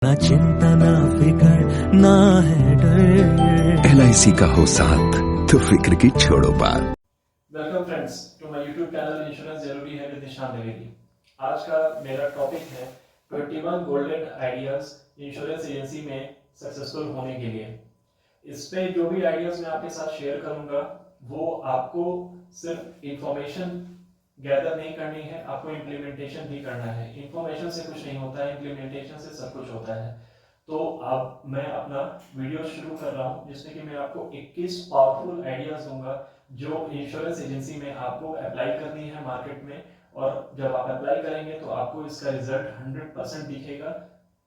ना चिंता ना फिकर ना है डर। LIC का हो साथ तो फिक्र की छोड़ो बात। Welcome friends to my YouTube channel insurance जरूरी है विद निशान द्विवेदी। आज का मेरा टॉपिक है 21 गोल्डन आइडियाज इंश्योरेंस एजेंसी में सक्सेसफुल होने के लिए। इस पे जो भी आइडियाज मैं आपके साथ शेयर करूंगा वो आपको सिर्फ इंफॉर्मेशन गैदर नहीं करनी है, आपको इम्प्लीमेंटेशन भी करना है। इंफॉर्मेशन से कुछ नहीं होता है, इम्प्लीमेंटेशन से सब कुछ होता है। तो अब मैं अपना वीडियो शुरू कर रहा हूं जिसमें कि मैं आपको 21 पावरफुल आइडियाज दूंगा जो इंश्योरेंस एजेंसी में आपको अप्लाई करनी है मार्केट में। और जब आप अप्लाई करेंगे तो आपको इसका रिजल्ट 100% दिखेगा,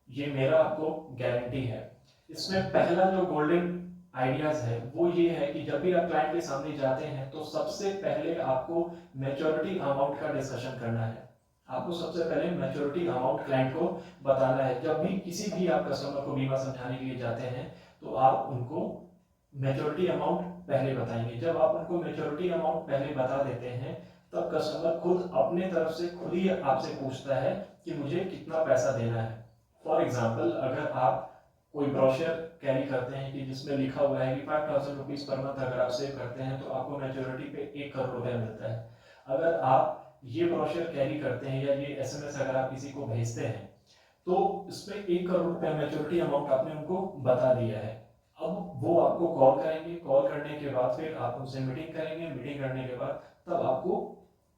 ये मेरा आपको गारंटी है। इसमें पहला जो गोल्डन आइडियाज है वो ये है कि जब भी आप क्लाइंट के सामने जाते हैं तो सबसे पहले आपको मैच्योरिटी अमाउंट का डिस्कशन करना है। आपको सबसे पहले मैच्योरिटी अमाउंट क्लाइंट को बताना है। जब भी किसी भी आप कस्टमर को बीमा समझाने के लिए जाते हैं तो आप उनको मैच्योरिटी अमाउंट पहले बताएंगे। जब आप उनको मैच्योरिटी अमाउंट पहले बता देते हैं तब कस्टमर खुद अपने तरफ से खुद ही आपसे पूछता है कि मुझे कितना पैसा देना है। फॉर एग्जाम्पल, अगर आप कोई ब्रोशर कैरी करते हैं कि जिसमें लिखा हुआ है कि 5000 रुपीज पर मंथ अगर आप सेव करते हैं तो आपको मैच्योरिटी पे 1 करोड़ रुपया मिलता है। अगर आप ये ब्रोशर कैरी करते हैं या ये SMS अगर आप किसी को भेजते हैं तो इसमें 1 करोड़ रुपया मैच्योरिटी अमाउंट आपने उनको बता दिया है। अब वो आपको कॉल करेंगे, कॉल करने के बाद फिर आप उनसे मीटिंग करेंगे, मीटिंग करने के बाद तब आपको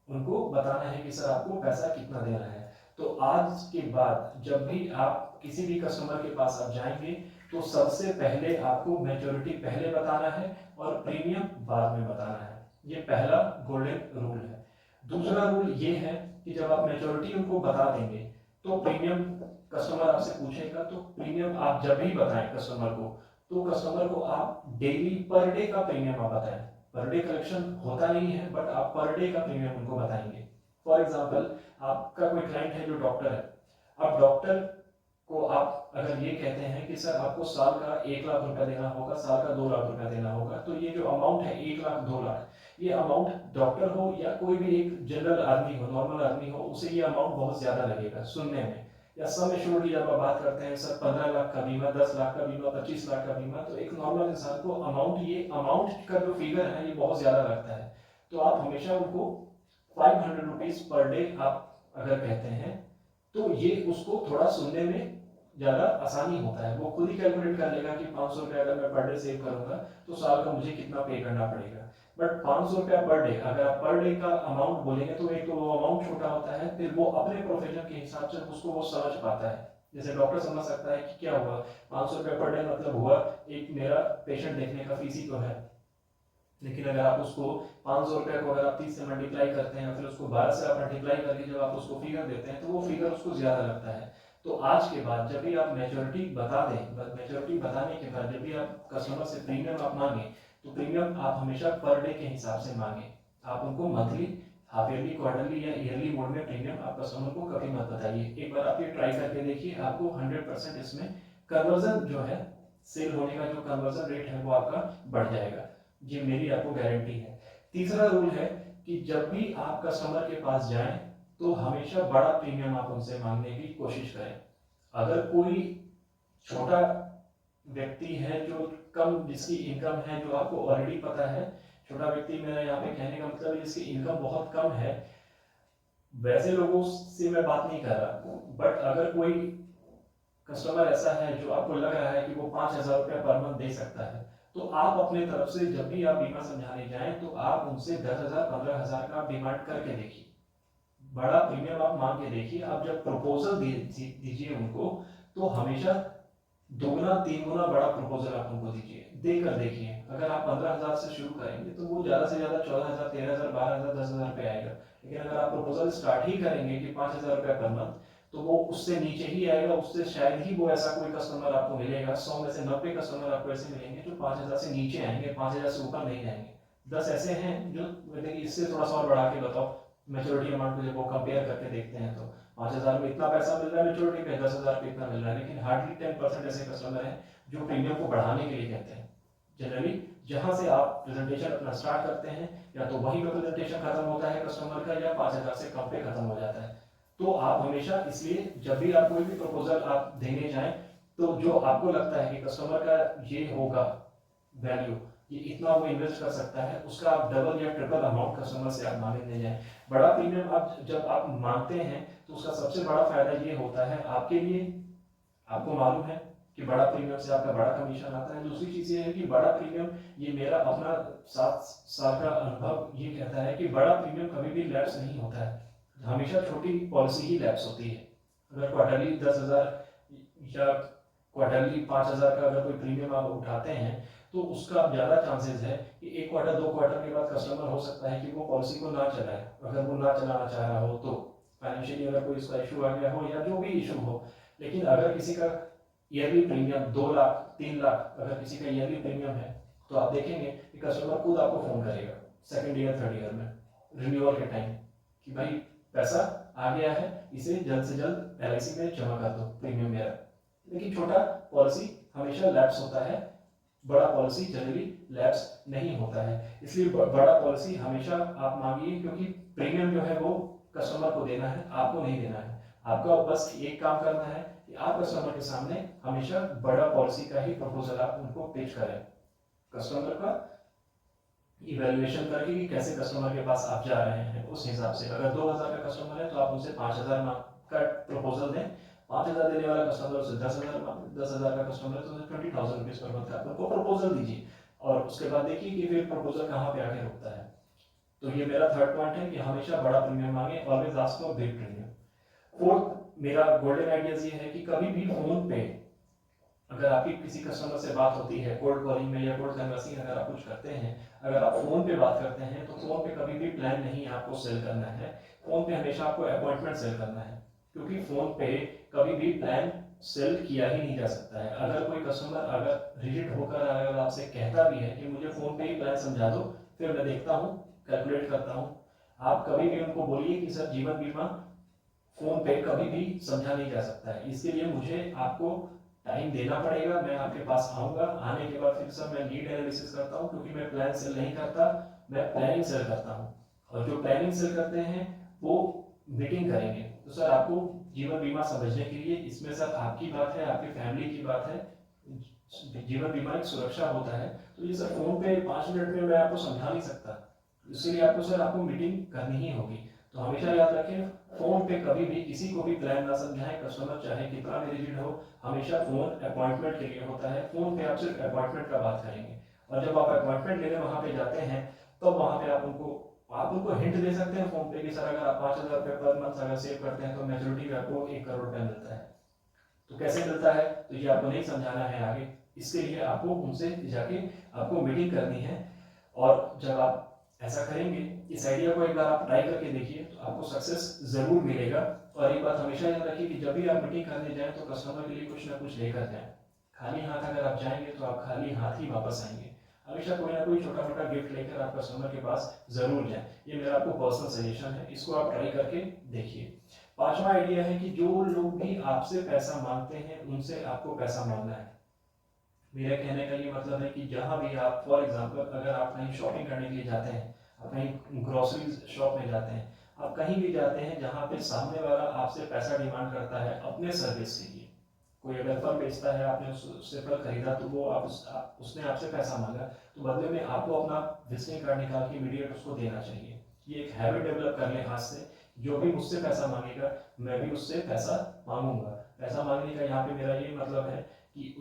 उनको बताना है कि सर आपको पैसा कितना देना है। तो आज के बाद जब भी आप किसी भी कस्टमर के पास आप जाएंगे तो सबसे पहले आपको मैच्योरिटी पहले बताना है और प्रीमियम बाद में बताना है। ये पहला गोल्डन रूल है। दूसरा रूल ये है कि जब आप मैच्योरिटी उनको बता देंगे तो प्रीमियम कस्टमर आपसे पूछेगा, तो प्रीमियम आप जब भी बताएं कस्टमर को तो कस्टमर को आप डेली पर डे का प्रीमियम आप बताएं। पर डे कलेक्शन होता नहीं है बट आप पर डे का प्रीमियम उनको बताएंगे। फॉर एग्जाम्पल, आपका कोई क्लाइंट है जो डॉक्टर है, अब डॉक्टर को आप अगर ये कहते हैं कि सर आपको साल का 1 लाख रुपया देना होगा, साल का 2 लाख रुपया देना होगा, तो ये जो अमाउंट है 1 लाख 2 लाख, ये अमाउंट डॉक्टर हो या कोई भी एक जनरल आदमी हो, नॉर्मल आदमी हो, उसे ये अमाउंट बहुत ज्यादा लगेगा सुनने में। या सम एश्योर्ड की जब आप बात करते हैं सर 15 लाख का बीमा, 10 लाख का बीमा, 25 लाख का बीमा, तो एक नॉर्मल इंसान को ये अमाउंट का जो फिगर है ये बहुत ज्यादा लगता है। तो आप हमेशा उनको 500 रुपीज पर डे आप अगर कहते हैं तो ये उसको थोड़ा सुनने में ज्यादा आसानी होता है। वो खुद ही कैलकुलेट कर लेगा कि 500 रुपया अगर मैं पर डे सेव करूंगा तो साल का मुझे कितना पे करना पड़ेगा। बट 500 रुपया पर डे अगर आप पर डे का अमाउंट बोलेंगे तो एक तो वो अमाउंट छोटा होता है, फिर वो अपने प्रोफेशन के हिसाब से उसको वो समझ पाता है। जैसे डॉक्टर समझ सकता है कि क्या हुआ 500 रुपया पर डे मतलब हुआ एक मेरा पेशेंट देखने का फीस ही तो है। लेकिन अगर आप उसको 500 रुपया को अगर आप 30 से मल्टीप्लाई करते हैं फिर उसको 12 से आप मल्टीप्लाई करके जब आप उसको फिगर देते हैं तो वो फिगर उसको ज्यादा लगता है। तो आज के बाद जब भी आप मैच्योरिटी बता दें, मैच्योरिटी बताने के बाद जब भी आप कस्टमर से प्रीमियम आप मांगे तो प्रीमियम आप हमेशा पर डे के हिसाब से मांगे। आप उनको मंथली, हाफ ईयरली, क्वार्टरली या ईयरली मोड में प्रीमियम आप कस्टमर को कभी मत बताइए। एक बार आप ये ट्राई करके देखिए, आपको 100% इसमें कन्वर्जन जो है, सेल होने का जो कन्वर्जन रेट है वो आपका बढ़ जाएगा। ये मेरी आपको गारंटी है। तीसरा रूल है कि जब भी आप कस्टमर के पास जाएं तो हमेशा बड़ा प्रीमियम आप उनसे मांगने की कोशिश करें। अगर कोई छोटा व्यक्ति है जो कम, जिसकी इनकम है जो आपको ऑलरेडी पता है, छोटा व्यक्ति मेरा यहाँ पे कहने का मतलब है जिसकी इनकम बहुत कम है, वैसे लोगों से मैं बात नहीं कर रहा। बट अगर कोई कस्टमर ऐसा है जो आपको लग रहा है कि वो 5000 रुपया पर मंथ दे सकता है तो आप अपने तरफ से जब भी आप बीमा समझाने जाएं तो आप उनसे 10,000 15,000 का डिमांड करके देखिए, बड़ा प्रीमियम आप मांग के देखिए। आप जब प्रपोजल दीजिए उनको तो हमेशा 2 गुना 3 गुना बड़ा प्रपोजल आप उनको दीजिए, देकर देखिए। अगर आप 15,000 से शुरू करेंगे तो वो ज्यादा से ज्यादा 14,000 13,000 12,000 10,000 पे आएगा। लेकिन अगर आप प्रपोजल स्टार्ट ही करेंगे कि 5,000 रुपया पर मंथ तो वो उससे नीचे ही आएगा। उससे शायद ही वो ऐसा कोई कस्टमर आपको मिलेगा, 100 में से 90 कस्टमर आपको ऐसे मिलेंगे जो 5,000 से नीचे आएंगे, 5,000 से ऊपर नहीं जाएंगे। 10 ऐसे हैं जो बोलेंगे इससे थोड़ा सा और बढ़ा के बताओ मैच्योरिटी अमाउंट को। जब वो कंपेयर करके देखते हैं तो 5,000 में इतना पैसा मिल रहा है मैच्योरिटी पे, 10,000 पे इतना मिल रहा है। लेकिन हार्डली 10% ऐसे कस्टमर हैं जो प्रीमियम को बढ़ाने के लिए कहते हैं। जनरली जहां से आप प्रेजेंटेशन अपना स्टार्ट करते हैं या तो वही पे प्रेजेंटेशन खत्म होता है कस्टमर का, या 5,000 से कम पे खत्म हो जाता है। तो आप हमेशा, इसलिए जब भी आप कोई भी प्रपोजल आप देने जाएं, तो जो आपको लगता है कि कस्टमर का ये होगा वैल्यू, ये इतना वो इन्वेस्ट कर सकता है, उसका आप डबल या ट्रिपल अमाउंट कस्टमर से आप मांगने जाएं। बड़ा प्रीमियम आप जब आप मांगते हैं तो उसका सबसे बड़ा फायदा ये होता है आपके लिए, आपको मालूम है कि बड़ा प्रीमियम से आपका बड़ा कमीशन आता है। दूसरी चीज ये है कि बड़ा प्रीमियम, ये मेरा अपना 7 साल का अनुभव ये कहता है कि बड़ा प्रीमियम कभी भी लैप्स नहीं होता है, हमेशा छोटी पॉलिसी ही लैप्स होती है। अगर क्वार्टरली 10,000 या क्वार्टरली 5,000 का अगर कोई प्रीमियम आप उठाते हैं तो उसका ज़्यादा चांसेस है कि 1 क्वार्टर 2 क्वार्टर के बाद कस्टमर हो सकता है कि वो पॉलिसी को ना चलाए, अगर वो ना चलाना चाह रहा हो तो फाइनेंशियली अगर कोई इसका इशू आ गया हो या जो भी इशू हो। लेकिन अगर किसी का ईयरली प्रीमियम 2 लाख 3 लाख अगर किसी का ईयरली प्रीमियम है तो आप देखेंगे कि कस्टमर खुद आपको फ़ोन करेगा सेकेंड ईयर थर्ड ईयर में रिन्यूअल के टाइम कि भाई पैसा आ गया है, इसे जल्द से जल्द LIC में जमा कर दो प्रीमियम मेरा। लेकिन छोटा पॉलिसी हमेशा लैप्स होता है, बड़ा पॉलिसी जनरली लैप्स नहीं होता है। इसलिए बड़ा पॉलिसी हमेशा आप मांगिए, क्योंकि प्रीमियम जो है वो कस्टमर को देना है, आपको नहीं देना है। आपका बस एक काम करना है कि आप कस्टमर के सामने हमेशा बड़ा पॉलिसी का ही प्रपोजल आप उनको पेश करें, कस्टमर का इवैल्यूएशन करके कि कैसे कस्टमर के पास आप जा रहे हैं उस हिसाब से। अगर 2,000 का कस्टमर है तो आप उनसे 5,000 का प्रपोजल दें, 5,000 देने वाला कस्टमर उसे 10,000 का कस्टमर है तो उसे 20,000 रुपीज पर मंथ आप उनको प्रपोजल दीजिए, और उसके बाद देखिए कि फिर प्रपोजल कहाँ पे आके रुकता है। तो ये मेरा थर्ड पॉइंट है कि हमेशा बड़ा प्रीमियम मांगे, always ask for big premium. Fourth मेरा गोल्डन आइडियाज ये है कि कभी भी फोन पे अगर आपकी किसी कस्टमर से बात होती है कोल्ड कॉलिंग में या कोल्ड कन्वर्सिंग अगर आप कुछ करते हैं, अगर आप फोन पे बात करते हैं तो फोन पे कभी भी प्लान नहीं आपको सेल करना है, फोन पे हमेशा आपको अपॉइंटमेंट सेल करना है, क्योंकि फोन पे कभी भी प्लान सेल किया ही नहीं जा सकता है। अगर कोई कस्टमर अगर रिजिड होकर अगर आपसे कहता भी है कि मुझे फोन पे ही प्लान समझा दो, फिर मैं देखता हूँ कैलकुलेट करता हूँ, आप कभी भी उनको बोलिए कि सर जीवन बीमा फोन पे कभी भी समझा नहीं जा सकता है, इसके लिए मुझे आपको टाइम देना पड़ेगा, मैं आपके पास आऊंगा, आने के बाद फिर सर मैं नीड एनालिसिस करता हूँ, क्योंकि मैं प्लान सेल नहीं करता, मैं प्लानिंग सेल करता हूँ, और जो प्लानिंग सेल करते हैं वो मीटिंग करेंगे। तो सर आपको जीवन बीमा समझने के लिए इसमें सर आपकी बात है, आपकी फैमिली की बात है, जीवन बीमा एक सुरक्षा होता है, तो ये सर फोन पे 5 मिनट में मैं आपको समझा नहीं सकता, इसीलिए आपको सर आपको मीटिंग करनी ही होगी। तो हमेशा याद रखें, फोन पे कभी भी किसी को भी प्लान ना समझाएं, कस्टमर चाहे कितना भी रिजिड हो, हमेशा फोन अपॉइंटमेंट के लिए होता है, फोन पे आप सिर्फ अपॉइंटमेंट का बात करेंगे, और जब आप अपॉइंटमेंट लेने वहां पे जाते हैं तो वहां पे आप उनको हिंट दे सकते हैं फोन पे कि सर अगर आप 5,000 रुपये पर मंथ अगर सेव करते हैं तो मैच्योरिटी में आपको 1 करोड़ रुपया मिलता है। तो कैसे मिलता है तो ये आपको नहीं समझाना है आगे, इसके लिए आपको उनसे जाके आपको मीटिंग करनी है, और जब आप ऐसा करेंगे, इस आइडिया को एक बार आप ट्राई करके देखिए तो आपको सक्सेस जरूर मिलेगा। और एक बात हमेशा याद रखिए कि जब भी आप मीटिंग करने जाएं तो कस्टमर के लिए कुछ ना कुछ लेकर जाएं, खाली हाथ अगर आप जाएंगे तो आप खाली हाथ ही वापस आएंगे, हमेशा कोई ना कोई छोटा मोटा गिफ्ट लेकर आप कस्टमर के पास जरूर जाएं। ये मेरा आपको पर्सनल सजेशन है, इसको आप ट्राई करके देखिए। 5वां आइडिया है कि जो लोग भी आपसे पैसा मांगते हैं उनसे आपको पैसा मांगना है। मेरे कहने का ये मतलब है कि जहाँ भी आप फॉर एग्जांपल अगर आप कहीं शॉपिंग करने के लिए जाते हैं, आप कहीं ग्रोसरी शॉप में जाते हैं, आप कहीं भी जाते हैं जहाँ पे सामने वाला आपसे पैसा डिमांड करता है अपने सर्विस के लिए, कोई अगर फल बेचता है, आपने उससे फल खरीदा तो वो उसने आपसे पैसा मांगा, तो बदले में आपको अपना विजिटिंग कार्ड निकाल के इमीडिएट उसको देना चाहिए। ये एक हैबिट डेवलप कर लें हाथ से, जो भी मुझसे पैसा मांगेगा मैं भी उससे पैसा मांगूंगा। पैसा मांगने का यहाँ पे मेरा ये मतलब है कि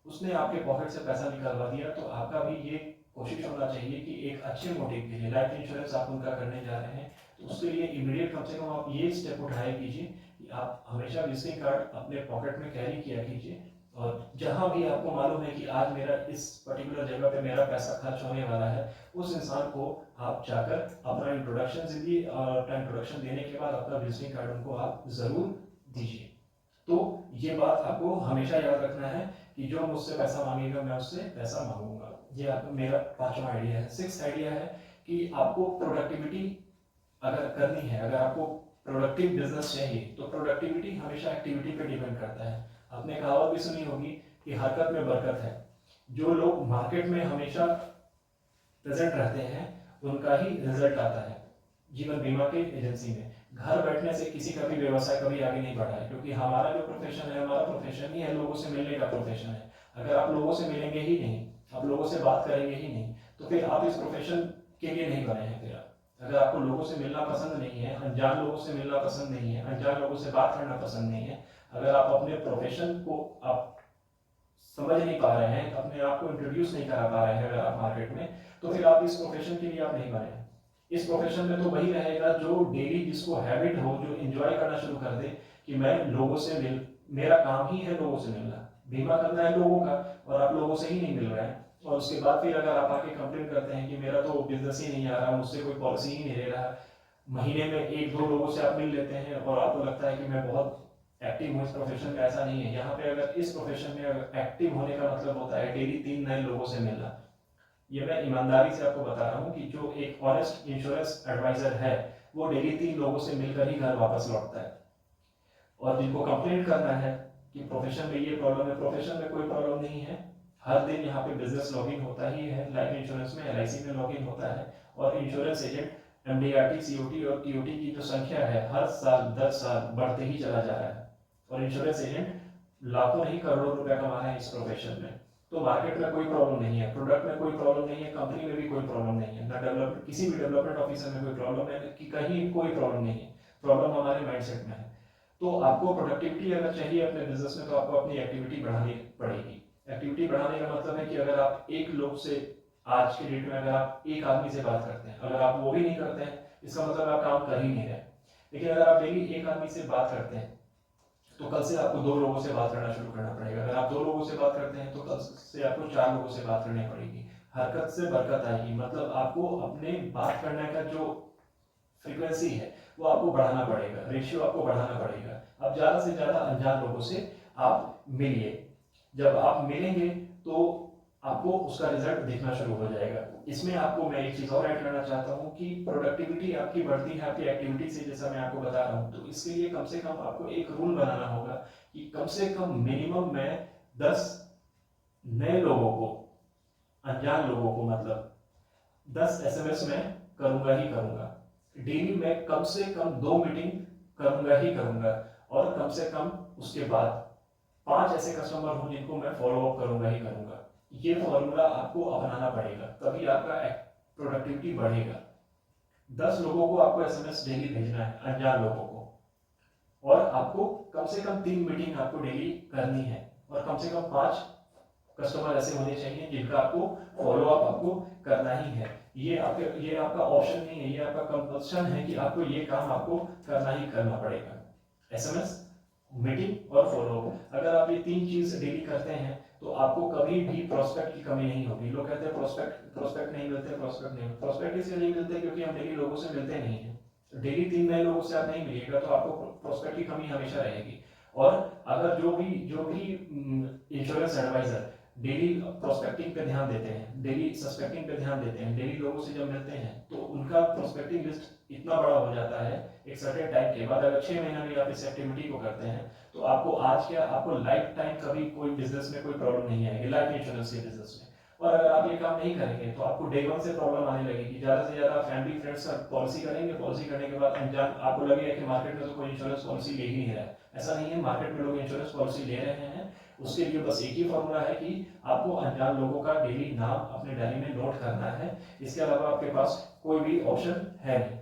उसने आपके पॉकेट से पैसा निकालवा दिया, तो आपका भी ये कोशिश होना चाहिए कि एक अच्छे मोटिव के लिए लाइफ इंश्योरेंस आप उनका करने जा रहे हैं, तो उसके लिए इमीडिएट कम से कम आप ये स्टेप उठाया कीजिए कि आप हमेशा विजिटिंग कार्ड अपने पॉकेट में कैरी किया कीजिए, और जहां भी आपको मालूम है कि आज मेरा इस पर्टिकुलर जगह पे मेरा पैसा खर्च होने वाला है, उस इंसान को आप जाकर अपना इंट्रोडक्शन दीजिए, और अपना इंट्रोडक्शन देने के बाद अपना विजिटिंग कार्ड उनको आप जरूर दीजिए। तो ये बात आपको हमेशा याद रखना है कि जो मुझसे पैसा मांगेगा मैं उससे पैसा मांगूंगा। ये आपको मेरा 5वां आइडिया है। 6th आइडिया है कि आपको प्रोडक्टिविटी अगर करनी है, अगर आपको प्रोडक्टिव बिजनेस चाहिए तो प्रोडक्टिविटी हमेशा एक्टिविटी पे डिपेंड करता है। आपने कहावत भी सुनी होगी कि हरकत में बरकत है। जो लोग मार्केट में हमेशा प्रेजेंट रहते हैं उनका ही रिजल्ट आता है जीवन बीमा के एजेंसी में। घर बैठने से किसी का भी व्यवसाय कभी आगे नहीं बढ़ा है, क्योंकि हमारा जो प्रोफेशन है, हमारा प्रोफेशन ही है लोगों से मिलने का प्रोफेशन है। अगर आप लोगों से मिलेंगे ही नहीं, आप लोगों से बात करेंगे ही नहीं, तो फिर आप इस प्रोफेशन के लिए नहीं बने हैं। फिर अगर आपको लोगों से मिलना पसंद नहीं है, अनजान लोगों से मिलना पसंद नहीं है, अनजान लोगों से बात करना पसंद नहीं है, अगर आप अपने प्रोफेशन को आप समझ नहीं पा रहे हैं, अपने आप को इंट्रोड्यूस नहीं करा पा रहे हैं अगर आप मार्केट में, तो फिर आप इस प्रोफेशन के लिए आप नहीं बने हैं। इस प्रोफेशन में तो वही रहेगा जो डेली, जिसको हैबिट हो, जो एंजॉय करना शुरू कर दे कि मैं लोगों से मिल, मेरा काम ही है लोगों से मिलना, बीमा करना है लोगों का, और आप लोगों से ही नहीं मिल रहे हैं। और उसके बाद फिर अगर आप आके कंप्लेन करते हैं कि मेरा तो बिजनेस ही नहीं आ रहा, मुझसे कोई पॉलिसी ही नहीं ले रहा, महीने में 1-2 लोगों से आप मिल लेते हैं और आपको लगता है कि मैं बहुत एक्टिव हूँ इस प्रोफेशन में, ऐसा नहीं है। यहाँ पे अगर इस प्रोफेशन में अगर एक्टिव होने का मतलब होता है डेली 3 नए लोगों से मिलना। ये मैं ईमानदारी से आपको बता रहा हूँ कि जो एक ऑनेस्ट इंश्योरेंस एडवाइजर है वो डेली 3 लोगों से मिलकर ही घर वापस लौटता है। और जिनको कंप्लेंट करना है कि प्रोफेशन में ये प्रॉब्लम है, प्रोफेशन में कोई प्रॉब्लम नहीं है। हर दिन यहाँ पे बिजनेस लॉगिन होता ही है, लाइफ इंश्योरेंस में LIC में लॉगिन होता है, और इंश्योरेंस एजेंट MDRT, COT और TOT की जो संख्या है हर साल 10 साल बढ़ते ही चला जा रहा है, और इंश्योरेंस एजेंट लाखों नहीं करोड़ों रुपया कमा रहे हैं इस प्रोफेशन में। तो मार्केट में कोई प्रॉब्लम नहीं है, प्रोडक्ट में कोई प्रॉब्लम नहीं है, कंपनी में भी कोई प्रॉब्लम नहीं है, ना डेवलपमेंट, किसी भी डेवलपमेंट ऑफिसर में कोई प्रॉब्लम है कि कहीं कोई प्रॉब्लम नहीं है। प्रॉब्लम हमारे माइंडसेट में है। तो आपको प्रोडक्टिविटी अगर चाहिए अपने बिजनेस में, तो आपको अपनी एक्टिविटी बढ़ानी पड़ेगी। एक्टिविटी बढ़ाने का मतलब है कि अगर आप एक लोग से, आज के डेट में अगर आप एक आदमी से बात करते हैं, अगर आप वो भी नहीं करते हैं, इसका मतलब आप काम कर ही नहीं रहे। लेकिन अगर आप डेली एक आदमी से बात करते हैं, तो कल से आपको 2 लोगों से बात करना शुरू करना पड़ेगा। अगर आप 2 लोगों से बात करते हैं, तो कल से आपको 4 लोगों से बात करनी पड़ेगी। हरकत से बरकत आएगी, मतलब आपको अपने बात करने का जो फ्रीक्वेंसी है वो आपको बढ़ाना पड़ेगा, रेशियो आपको बढ़ाना पड़ेगा। अब ज़्यादा से ज़्यादा अनजान लोगों से आप मिलिए। जब आप मिलेंगे तो आपको उसका रिजल्ट दिखना शुरू हो जाएगा। इसमें आपको मैं एक चीज़ और ऐड करना चाहता हूँ कि प्रोडक्टिविटी आपकी बढ़ती है आपकी एक्टिविटी से, जैसा मैं आपको बता रहा हूँ। तो इसके लिए कम से कम आपको एक रूल बनाना होगा कि कम से कम मिनिमम मैं 10 नए लोगों को, अनजान लोगों को, मतलब 10 SMS में करूँगा ही करूँगा। डेली मैं कम से कम 2 मीटिंग करूँगा ही करूँगा, और कम से कम उसके बाद 5 ऐसे कस्टमर हों जिनको मैं फॉलो अप करूँगा ही करूँगा। ये फॉर्मूला आपको अपनाना पड़ेगा, तभी आपका प्रोडक्टिविटी बढ़ेगा। 10 लोगों को आपको SMS डेली भेजना है, अनजान लोगों को, और आपको कम से कम 3 मीटिंग आपको डेली करनी है, और कम से कम 5 कस्टमर ऐसे होने चाहिए जिनका आपको फॉलो अप आपको करना ही है। ये आपका ऑप्शन नहीं है, ये आपका कंपल्सन है कि आपको ये काम आपको करना ही करना पड़ेगा। SMS, मीटिंग और फॉलो अप। अगर आप ये 3 चीज डेली करते हैं तो आपको कभी भी प्रोस्पेक्ट की कमी नहीं होगी। लोग कहते हैं प्रोस्पेक्ट नहीं मिलते, प्रोस्पेक्ट इसलिए नहीं मिलते क्योंकि हम डेली लोगों से मिलते नहीं हैं। डेली 3 नए लोगों से आप नहीं मिलिएगा तो आपको प्रोस्पेक्ट की कमी हमेशा रहेगी। और अगर जो भी इंश्योरेंस एडवाइजर डेली प्रोस्पेक्टिंग पे ध्यान देते हैं, डेली सस्पेक्टिंग पे ध्यान देते हैं, डेली लोगों से जब मिलते हैं, तो उनका प्रोस्पेक्टिंग लिस्ट इतना बड़ा हो जाता है एक सर्टेन टाइम के बाद। अगर 6 महीना में आप इस एक्टिविटी को करते हैं तो आपको आपको लाइफ टाइम कभी कोई बिजनेस में कोई प्रॉब्लम नहीं आएगी, लाइफ इंश्योरेंस के बिजनेस में। और अगर आप ये काम नहीं करेंगे तो आपको डे 1 से प्रॉब्लम आने लगेगी। ज़्यादा से ज़्यादा फैमिली फ्रेंड्स का पॉलिसी करेंगे, पॉलिसी करने के बाद अनजान आपको लगेगा कि मार्केट में तो कोई इंश्योरेंस पॉलिसी ले ही नहीं रहा है। ऐसा नहीं है, मार्केट में लोग इंश्योरेंस पॉलिसी ले रहे हैं। उसके लिए बस एक ही फॉर्मूला है कि आपको अनजान लोगों का डेली नाम अपने डायरी में नोट करना है। इसके अलावा आपके पास कोई भी ऑप्शन है नहीं।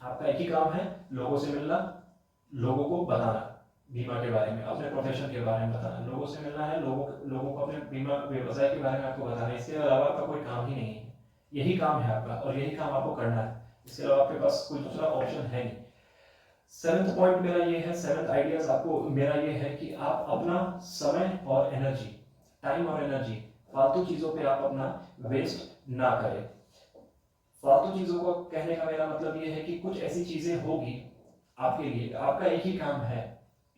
आपका एक ही काम है, लोगों से मिलना, लोगों को बताना बीमा के बारे में, अपने प्रोफेशन के बारे में बताना। लोगों से मिलना है, लोगों को अपने बीमा व्यवसाय के बारे में आपको बताना है। इसके अलावा आपका कोई काम ही नहीं है, यही काम है आपका और यही काम आपको करना है। इसके अलावा आपके पास कोई दूसरा ऑप्शन है नहीं। 7th पॉइंट मेरा ये है, 7th आइडियाज आपको मेरा ये है कि आप अपना समय और एनर्जी, टाइम और एनर्जी फालतू चीजों पे आप अपना वेस्ट ना करें। फालतू चीजों को कहने का मेरा मतलब ये है कि कुछ ऐसी चीजें होगी आपके लिए, आपका एक ही काम है।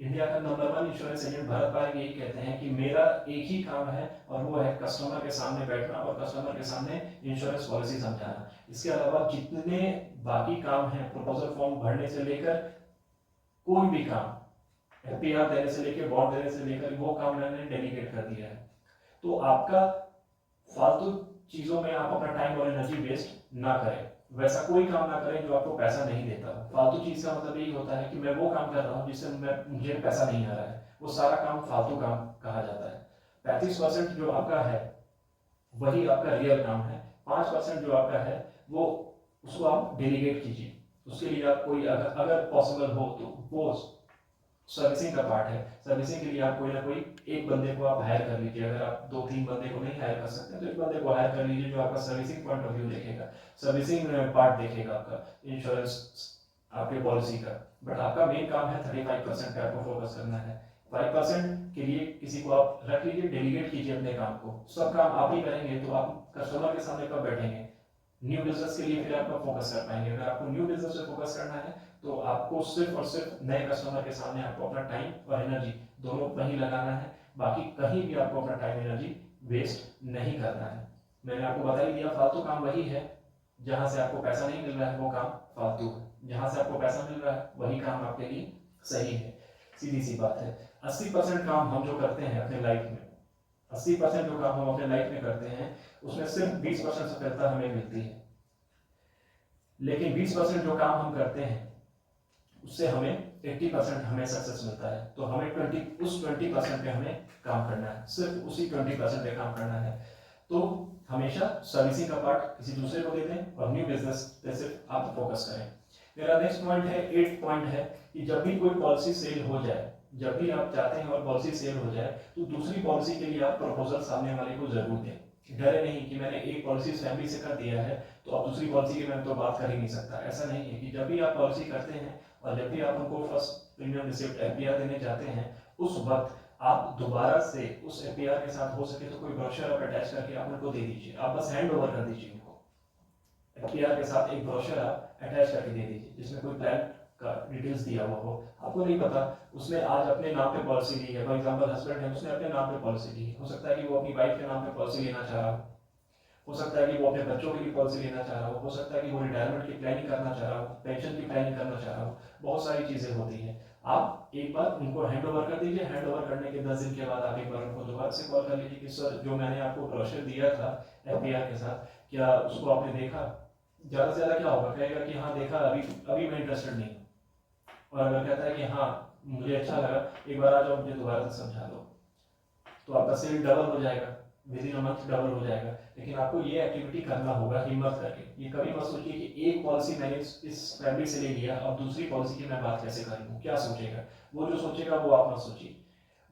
इंडिया का number 1 insurance agent Bharat Parekh यही कहते हैं कि मेरा एक ही काम है और वो है कस्टमर के सामने बैठना और कस्टमर के सामने इंश्योरेंस पॉलिसी समझाना। इसके अलावा जितने बाकी काम हैं, प्रपोजल फॉर्म भरने से लेकर कोई भी काम, FPR देने से लेकर बॉन्ड देने से लेकर, वो काम मैंने डेलीगेट कर दिया है। तो आपका फालतू चीजों में आप अपना टाइम और एनर्जी वेस्ट ना करें। वैसा कोई काम ना करें जो आपको पैसा नहीं देता हो। फालतू चीज का मतलब यही होता है कि मैं वो काम कर रहा हूँ जिससे मुझे पैसा नहीं आ रहा है, वो सारा काम फालतू काम कहा जाता है। 35% जो आपका है वही आपका रियल काम है। 5% जो आपका है वो उसको आप डेलीगेट कीजिए। उसके लिए आप कोई अगर पॉसिबल हो तो वो सर्विसिंग का पार्ट है। सर्विसिंग के लिए आप कोई ना कोई एक बंदे को आप हायर कर लीजिए। अगर आप 2-3 बंदे को नहीं हायर कर सकते तो एक बंदे को हायर कर लीजिए जो आपका सर्विसिंग पॉइंट ऑफ व्यू देखेगा, सर्विसिंग पार्ट देखेगा आपका इंश्योरेंस आपके पॉलिसी का। बट आपका मेन काम है 35% पे आपको फोकस करना है। 5% के लिए किसी को आप रख लीजिए, डेलीगेट कीजिए अपने काम को। सब काम आप ही करेंगे तो आप कस्टमर के सामने कब बैठेंगे? न्यू बिजनेस के लिए फिर आप फोकस कर पाएंगे। अगर आपको न्यू बिजनेस पे फोकस करना है तो आपको सिर्फ और सिर्फ नए कस्टमर के सामने आपको अपना टाइम और एनर्जी दोनों वहीं लगाना है। बाकी कहीं भी आपको अपना टाइम एनर्जी वेस्ट नहीं करना है। मैंने आपको बता ही दिया, फालतू काम वही है जहां से आपको पैसा नहीं मिल रहा है, वो काम फालतू है। जहां से आपको पैसा मिल रहा है वही काम आपके लिए सही है। सीधी सी बात है। 80% काम हम जो करते हैं अपने लाइफ में, 80% जो काम हम अपने लाइफ में करते हैं उसमें सिर्फ 20% सफलता हमें मिलती है। लेकिन 20% जो काम हम करते हैं उससे हमें 80% हमें सक्सेस मिलता है। तो हमें 20% पे हमें काम करना है, सिर्फ उसी 20% पे काम करना है। तो हमेशा सर्विसिंग का पार्ट किसी दूसरे को दे दें और न्यू बिजनेस पे सिर्फ आप फोकस करें। मेरा नेक्स्ट पॉइंट है, 8 पॉइंट है कि जब भी कोई पॉलिसी सेल हो जाए, जब भी आप चाहते हैं और पॉलिसी सेल हो जाए तो दूसरी पॉलिसी के लिए आप प्रपोजल सामने वाले को जरूर दें। डरे नहीं कि मैंने एक पॉलिसी फैमिली से कर दिया है तो अब दूसरी पॉलिसी की मैं तो बात कर ही नहीं सकता। ऐसा नहीं है कि जब भी आप पॉलिसी करते हैं और जब भी आप उनको फर्स्ट प्रीमियम रिसिप्ट एफपीआर देने जाते हैं उस वक्त आप दोबारा से उस एफपीआर के साथ हो सके तो कोई ब्रोशर आप अटैच करके आप उनको दे दीजिए। आप बस हैंड ओवर कर दीजिए उनको। एफपीआर के साथ एक ब्रोशर आप अटैच करके दे दीजिए जिसमें कोई प्लान का डिटेल्स दिया हुआ हो। आपको नहीं पता उसने आज अपने नाम पे पॉलिसी ली है, फॉर एग्जांपल हस्बैंड है उसने अपने नाम पे पॉलिसी ली है, हो सकता है कि वो अपनी वाइफ के नाम पे पॉलिसी लेना चाह रहा हो सकता है कि वो अपने बच्चों के लिए पॉलिसी लेना चाह रहा हो सकता है कि वो रिटायरमेंट की प्लानिंग करना चाह रहा हो, पेंशन की प्लानिंग करना चाह रहा हो। बहुत सारी चीजें होती हैं। आप एक बार उनको हैंड ओवर कर दीजिए। हैंड ओवर करने के 10 दिन के बाद आप एक बार उनको दोबारा से कॉल कर लीजिए कि सर जो मैंने आपको ब्रोशर दिया था एफपीआर के साथ, क्या उसको आपने देखा? ज्यादा से ज्यादा क्या होगा, कहेगा कि हाँ देखा, अभी अभी मैं इंटरेस्टेड नहीं हूँ। और अगर कहता है कि हाँ मुझे अच्छा लगा, एक बार आ जाओ मुझे दोबारा से समझा दो, तो आपका सेल डबल हो जाएगा, with in a month double हो जाएगा। लेकिन आपको ये एक्टिविटी करना होगा हिम्मत करके। ये कभी मत सोचिए कि एक पॉलिसी मैंने इस फैमिली से ले लिया, अब दूसरी पॉलिसी की मैं बात कैसे कर लूँ, क्या सोचेगा। वो जो सोचेगा वो आप मत सोचिए,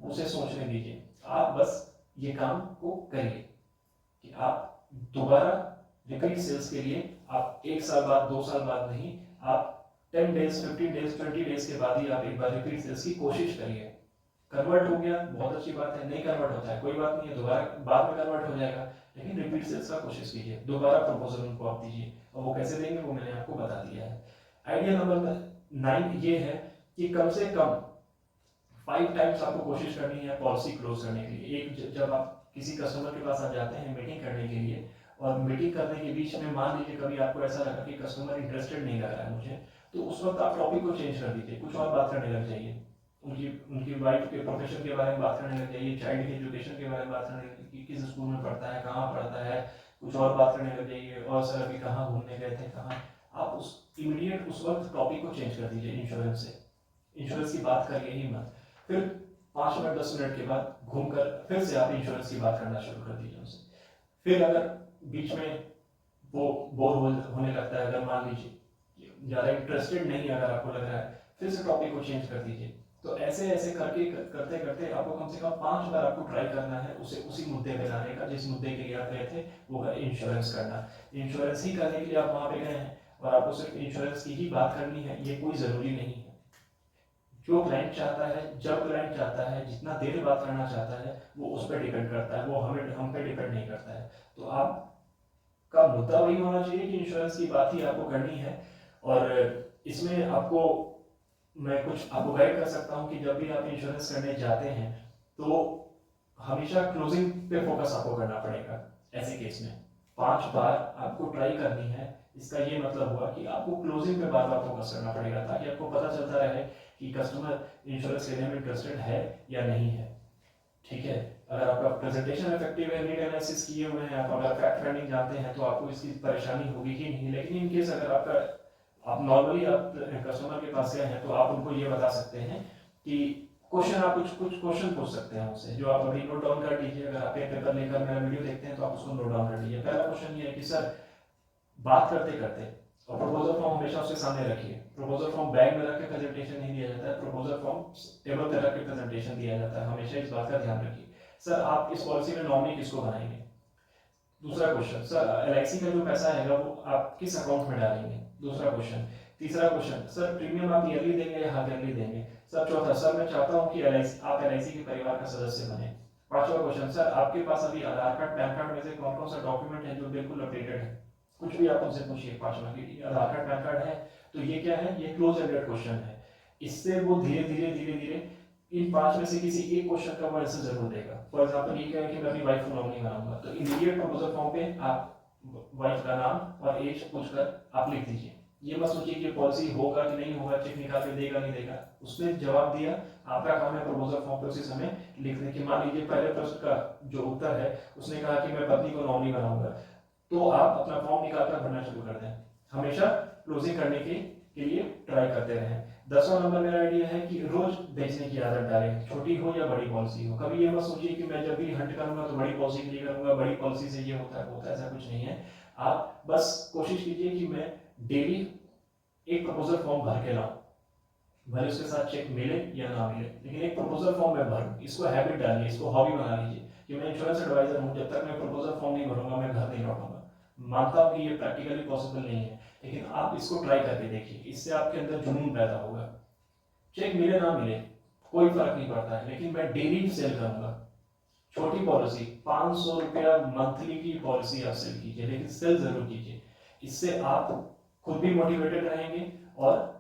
उसे सोचने दीजिए। आप बस ये काम को करिए कि आप दोबारा रिपीट सेल्स के लिए आप 1 साल बाद 2 साल बाद नहीं, आप 10 डेज 15 डेज 20 डेज के बाद ही आप एक बार रिपीट सेल्स की कोशिश करिए। कन्वर्ट हो गया बहुत अच्छी बात है, नहीं कन्वर्ट होता है कोई बात नहीं है, दोबारा बाद में कन्वर्ट हो जाएगा। लेकिन रिपीट सेल्स का कोशिश कीजिए, दोबारा प्रपोजल उनको आप दीजिए और वो कैसे देंगे वो मैंने आपको बता दिया है। आइडिया नंबर 9 ये है कि कम से कम 5 टाइम्स आपको कोशिश करनी है पॉलिसी क्लोज करने के लिए। एक जब आप किसी कस्टमर के पास आप जाते हैं मीटिंग करने के लिए और मीटिंग करने के बीच में मान लीजिए कभी आपको ऐसा लगा कि कस्टमर इंटरेस्टेड नहीं लग रहा है मुझे, तो उस वक्त आप टॉपिक को चेंज कर दीजिए, कुछ और बात करने लग जाइए। उनकी वाइफ के प्रोफेशन के बारे में बात करने लग जाइए, चाइल्ड के एजुकेशन के बारे में बात करने लग जाइए कि किस स्कूल में पढ़ता है, कहाँ पढ़ता है, कुछ और बात करने लग जाइए। और सर अभी कहाँ घूमने गए थे, कहाँ। आप उस इमीडिएट उस वक्त टॉपिक को चेंज कर दीजिए इंश्योरेंस से, इंश्योरेंस की बात करिए ही मत। फिर 5 मिनट 10 मिनट के बाद घूमकर फिर से आप इंश्योरेंस की बात करना शुरू कर दीजिए उनसे। फिर अगर बीच में वो बोर होने लगता है, अगर मान लीजिए ज़्यादा इंटरेस्टेड नहीं अगर आपको लग रहा है, फिर से टॉपिक को चेंज कर दीजिए। तो ऐसे ऐसे करके करते करते आपको कम से कम 5 बार आपको ट्राई करना है उसे उसी मुद्दे पे लाने का जिस मुद्दे के लिए आप गए थे, वो है इंश्योरेंस करना। इंश्योरेंस ही करने के लिए आप वहाँ पे गए हैं और आपको सिर्फ इंश्योरेंस की ही बात करनी है, ये कोई ज़रूरी नहीं है। जो क्लाइंट चाहता है, जब क्लाइंट चाहता है, जितना देर बात करना चाहता है, वो उस पर डिपेंड करता है, वो हम पे डिपेंड नहीं करता है। तो आपका मुद्दा वही होना चाहिए कि इंश्योरेंस की बात ही आपको करनी है। और इसमें आपको मैं कुछ आपको गाइड कर सकता हूँ कि जब भी आप इंश्योरेंस करने जाते हैं तो हमेशा क्लोजिंग पे फोकस आपको करना पड़ेगा। ऐसे केस में 5 बार आपको ट्राई करनी है। इसका ये मतलब हुआ कि आपको क्लोजिंग पे बार बार फोकस करना पड़ेगा ताकि आपको पता चलता रहे कि कस्टमर इंश्योरेंस लेने में इंटरेस्टेड है या नहीं है। ठीक है। अगर आपका प्रेजेंटेशन इफेक्टिव है, नीड एनालिसिस किए हुए हैं आप, अगर फैक्ट फाइंडिंग जानते हैं तो आपको इसकी परेशानी होगी ही नहीं। लेकिन इन केस अगर आप नॉर्मली आप कस्टमर के पास गए हैं तो आप उनको ये बता सकते हैं कि क्वेश्चन, आप कुछ क्वेश्चन पूछ सकते हैं उनसे, जो आप अभी नोट डाउन कर लीजिए। अगर आप पेपर लेकर मेरा वीडियो देखते हैं तो आप उसको नोट डाउन कर लीजिए। पहला क्वेश्चन ये है कि सर, बात करते करते, और प्रपोजल फॉर्म हमेशा उसके सामने रखिए। प्रपोजल फॉर्म बैग में रख के प्रेजेंटेशन नहीं दिया जाता है, प्रपोजल फॉर्म टेबल पर रख के प्रेजेंटेशन दिया जाता है। हमेशा इस बात का ध्यान रखिए। सर, आप इस पॉलिसी में नॉमिनी किसको बनाएंगे? दूसरा क्वेश्चन, सर एलआईसी का जो पैसा है वो आप किस अकाउंट में डालेंगे? दूसरा क्वेश्चन। तीसरा क्वेश्चन, सर प्रीमियम आप ईयरली देंगे या हाफ ईयरली देंगे? सर चौथा, सर मैं चाहता हूं कि आप एलआईसी के परिवार का सदस्य बने। पांचवा क्वेश्चन, सर आपके पास अभी आधार कार्ड, पैन कार्ड में से कौन कौन सा डॉक्यूमेंट है जो बिल्कुल अपडेटेड है? कुछ भी आप उनसे पूछिए। पांचवा की आधार कार्ड, पैन कार्ड है तो ये क्या है? ये क्लोज एंडेड क्वेश्चन है। इससे वो धीरे धीरे इन 5 में से किसी एक क्वेश्चन का वो आंसर जरूर देगा। फॉर एग्जांपल ये कहें कि मैं अपनी वाइफ को नॉमिनी बनाऊंगा, तो इमीडिएट प्रपोजल फॉर्म पे आप वाइफ का नाम और एज पूछकर आप लिख दीजिए। ये मत सोचिए कि पॉलिसी होगा कि नहीं होगा, चेक निकाल के देगा नहीं देगा। उसने जवाब दिया, आपका काम है प्रपोजल फॉर्म पे उसी समय लिखने की। मान लीजिए पहले प्रश्न का जो उत्तर है, उसने कहा कि मैं पत्नी को नॉमिनी बनाऊंगा, तो आप अपना फॉर्म निकालकर भरना शुरू कर दें। हमेशा क्लोजिंग करने के लिए ट्राई करते रहें। 10वां नंबर मेरा आइडिया है कि रोज बेचने की आदत डालें, छोटी हो या बड़ी पॉलिसी हो। कभी ये मत सोचिए कि मैं जब भी हंट करूंगा तो बड़ी पॉलिसी के लिए करूंगा, बड़ी पॉलिसी से ये होता है, ऐसा कुछ नहीं है। आप बस कोशिश कीजिए कि मैं डेली एक प्रपोजल फॉर्म भर के लाऊं, भले उसके साथ चेक मिले या ना मिले, लेकिन एक प्रपोजल फॉर्म में भरूं। इसको हैबिट डालिए, इसको हॉबी बना लीजिए कि मैं इंश्योरेंस एडवाइजर हूं, जब तक मैं प्रपोजल फॉर्म नहीं भरूंगा मैं घर नहीं लौटूंगा। मानता हूं कि ये प्रैक्टिकली पॉसिबल नहीं है, लेकिन आप इसको ट्राई करके देखिए। इससे आपके अंदर जुनून पैदा होगा। चेक मिले ना मिले कोई फर्क नहीं पड़ता है, लेकिन मैं डेली सेल करूंगा। छोटी पॉलिसी 500 रुपया मंथली की पॉलिसी आप सेल कीजिए, लेकिन सेल जरूर कीजिए। इससे आप खुद भी मोटिवेटेड रहेंगे और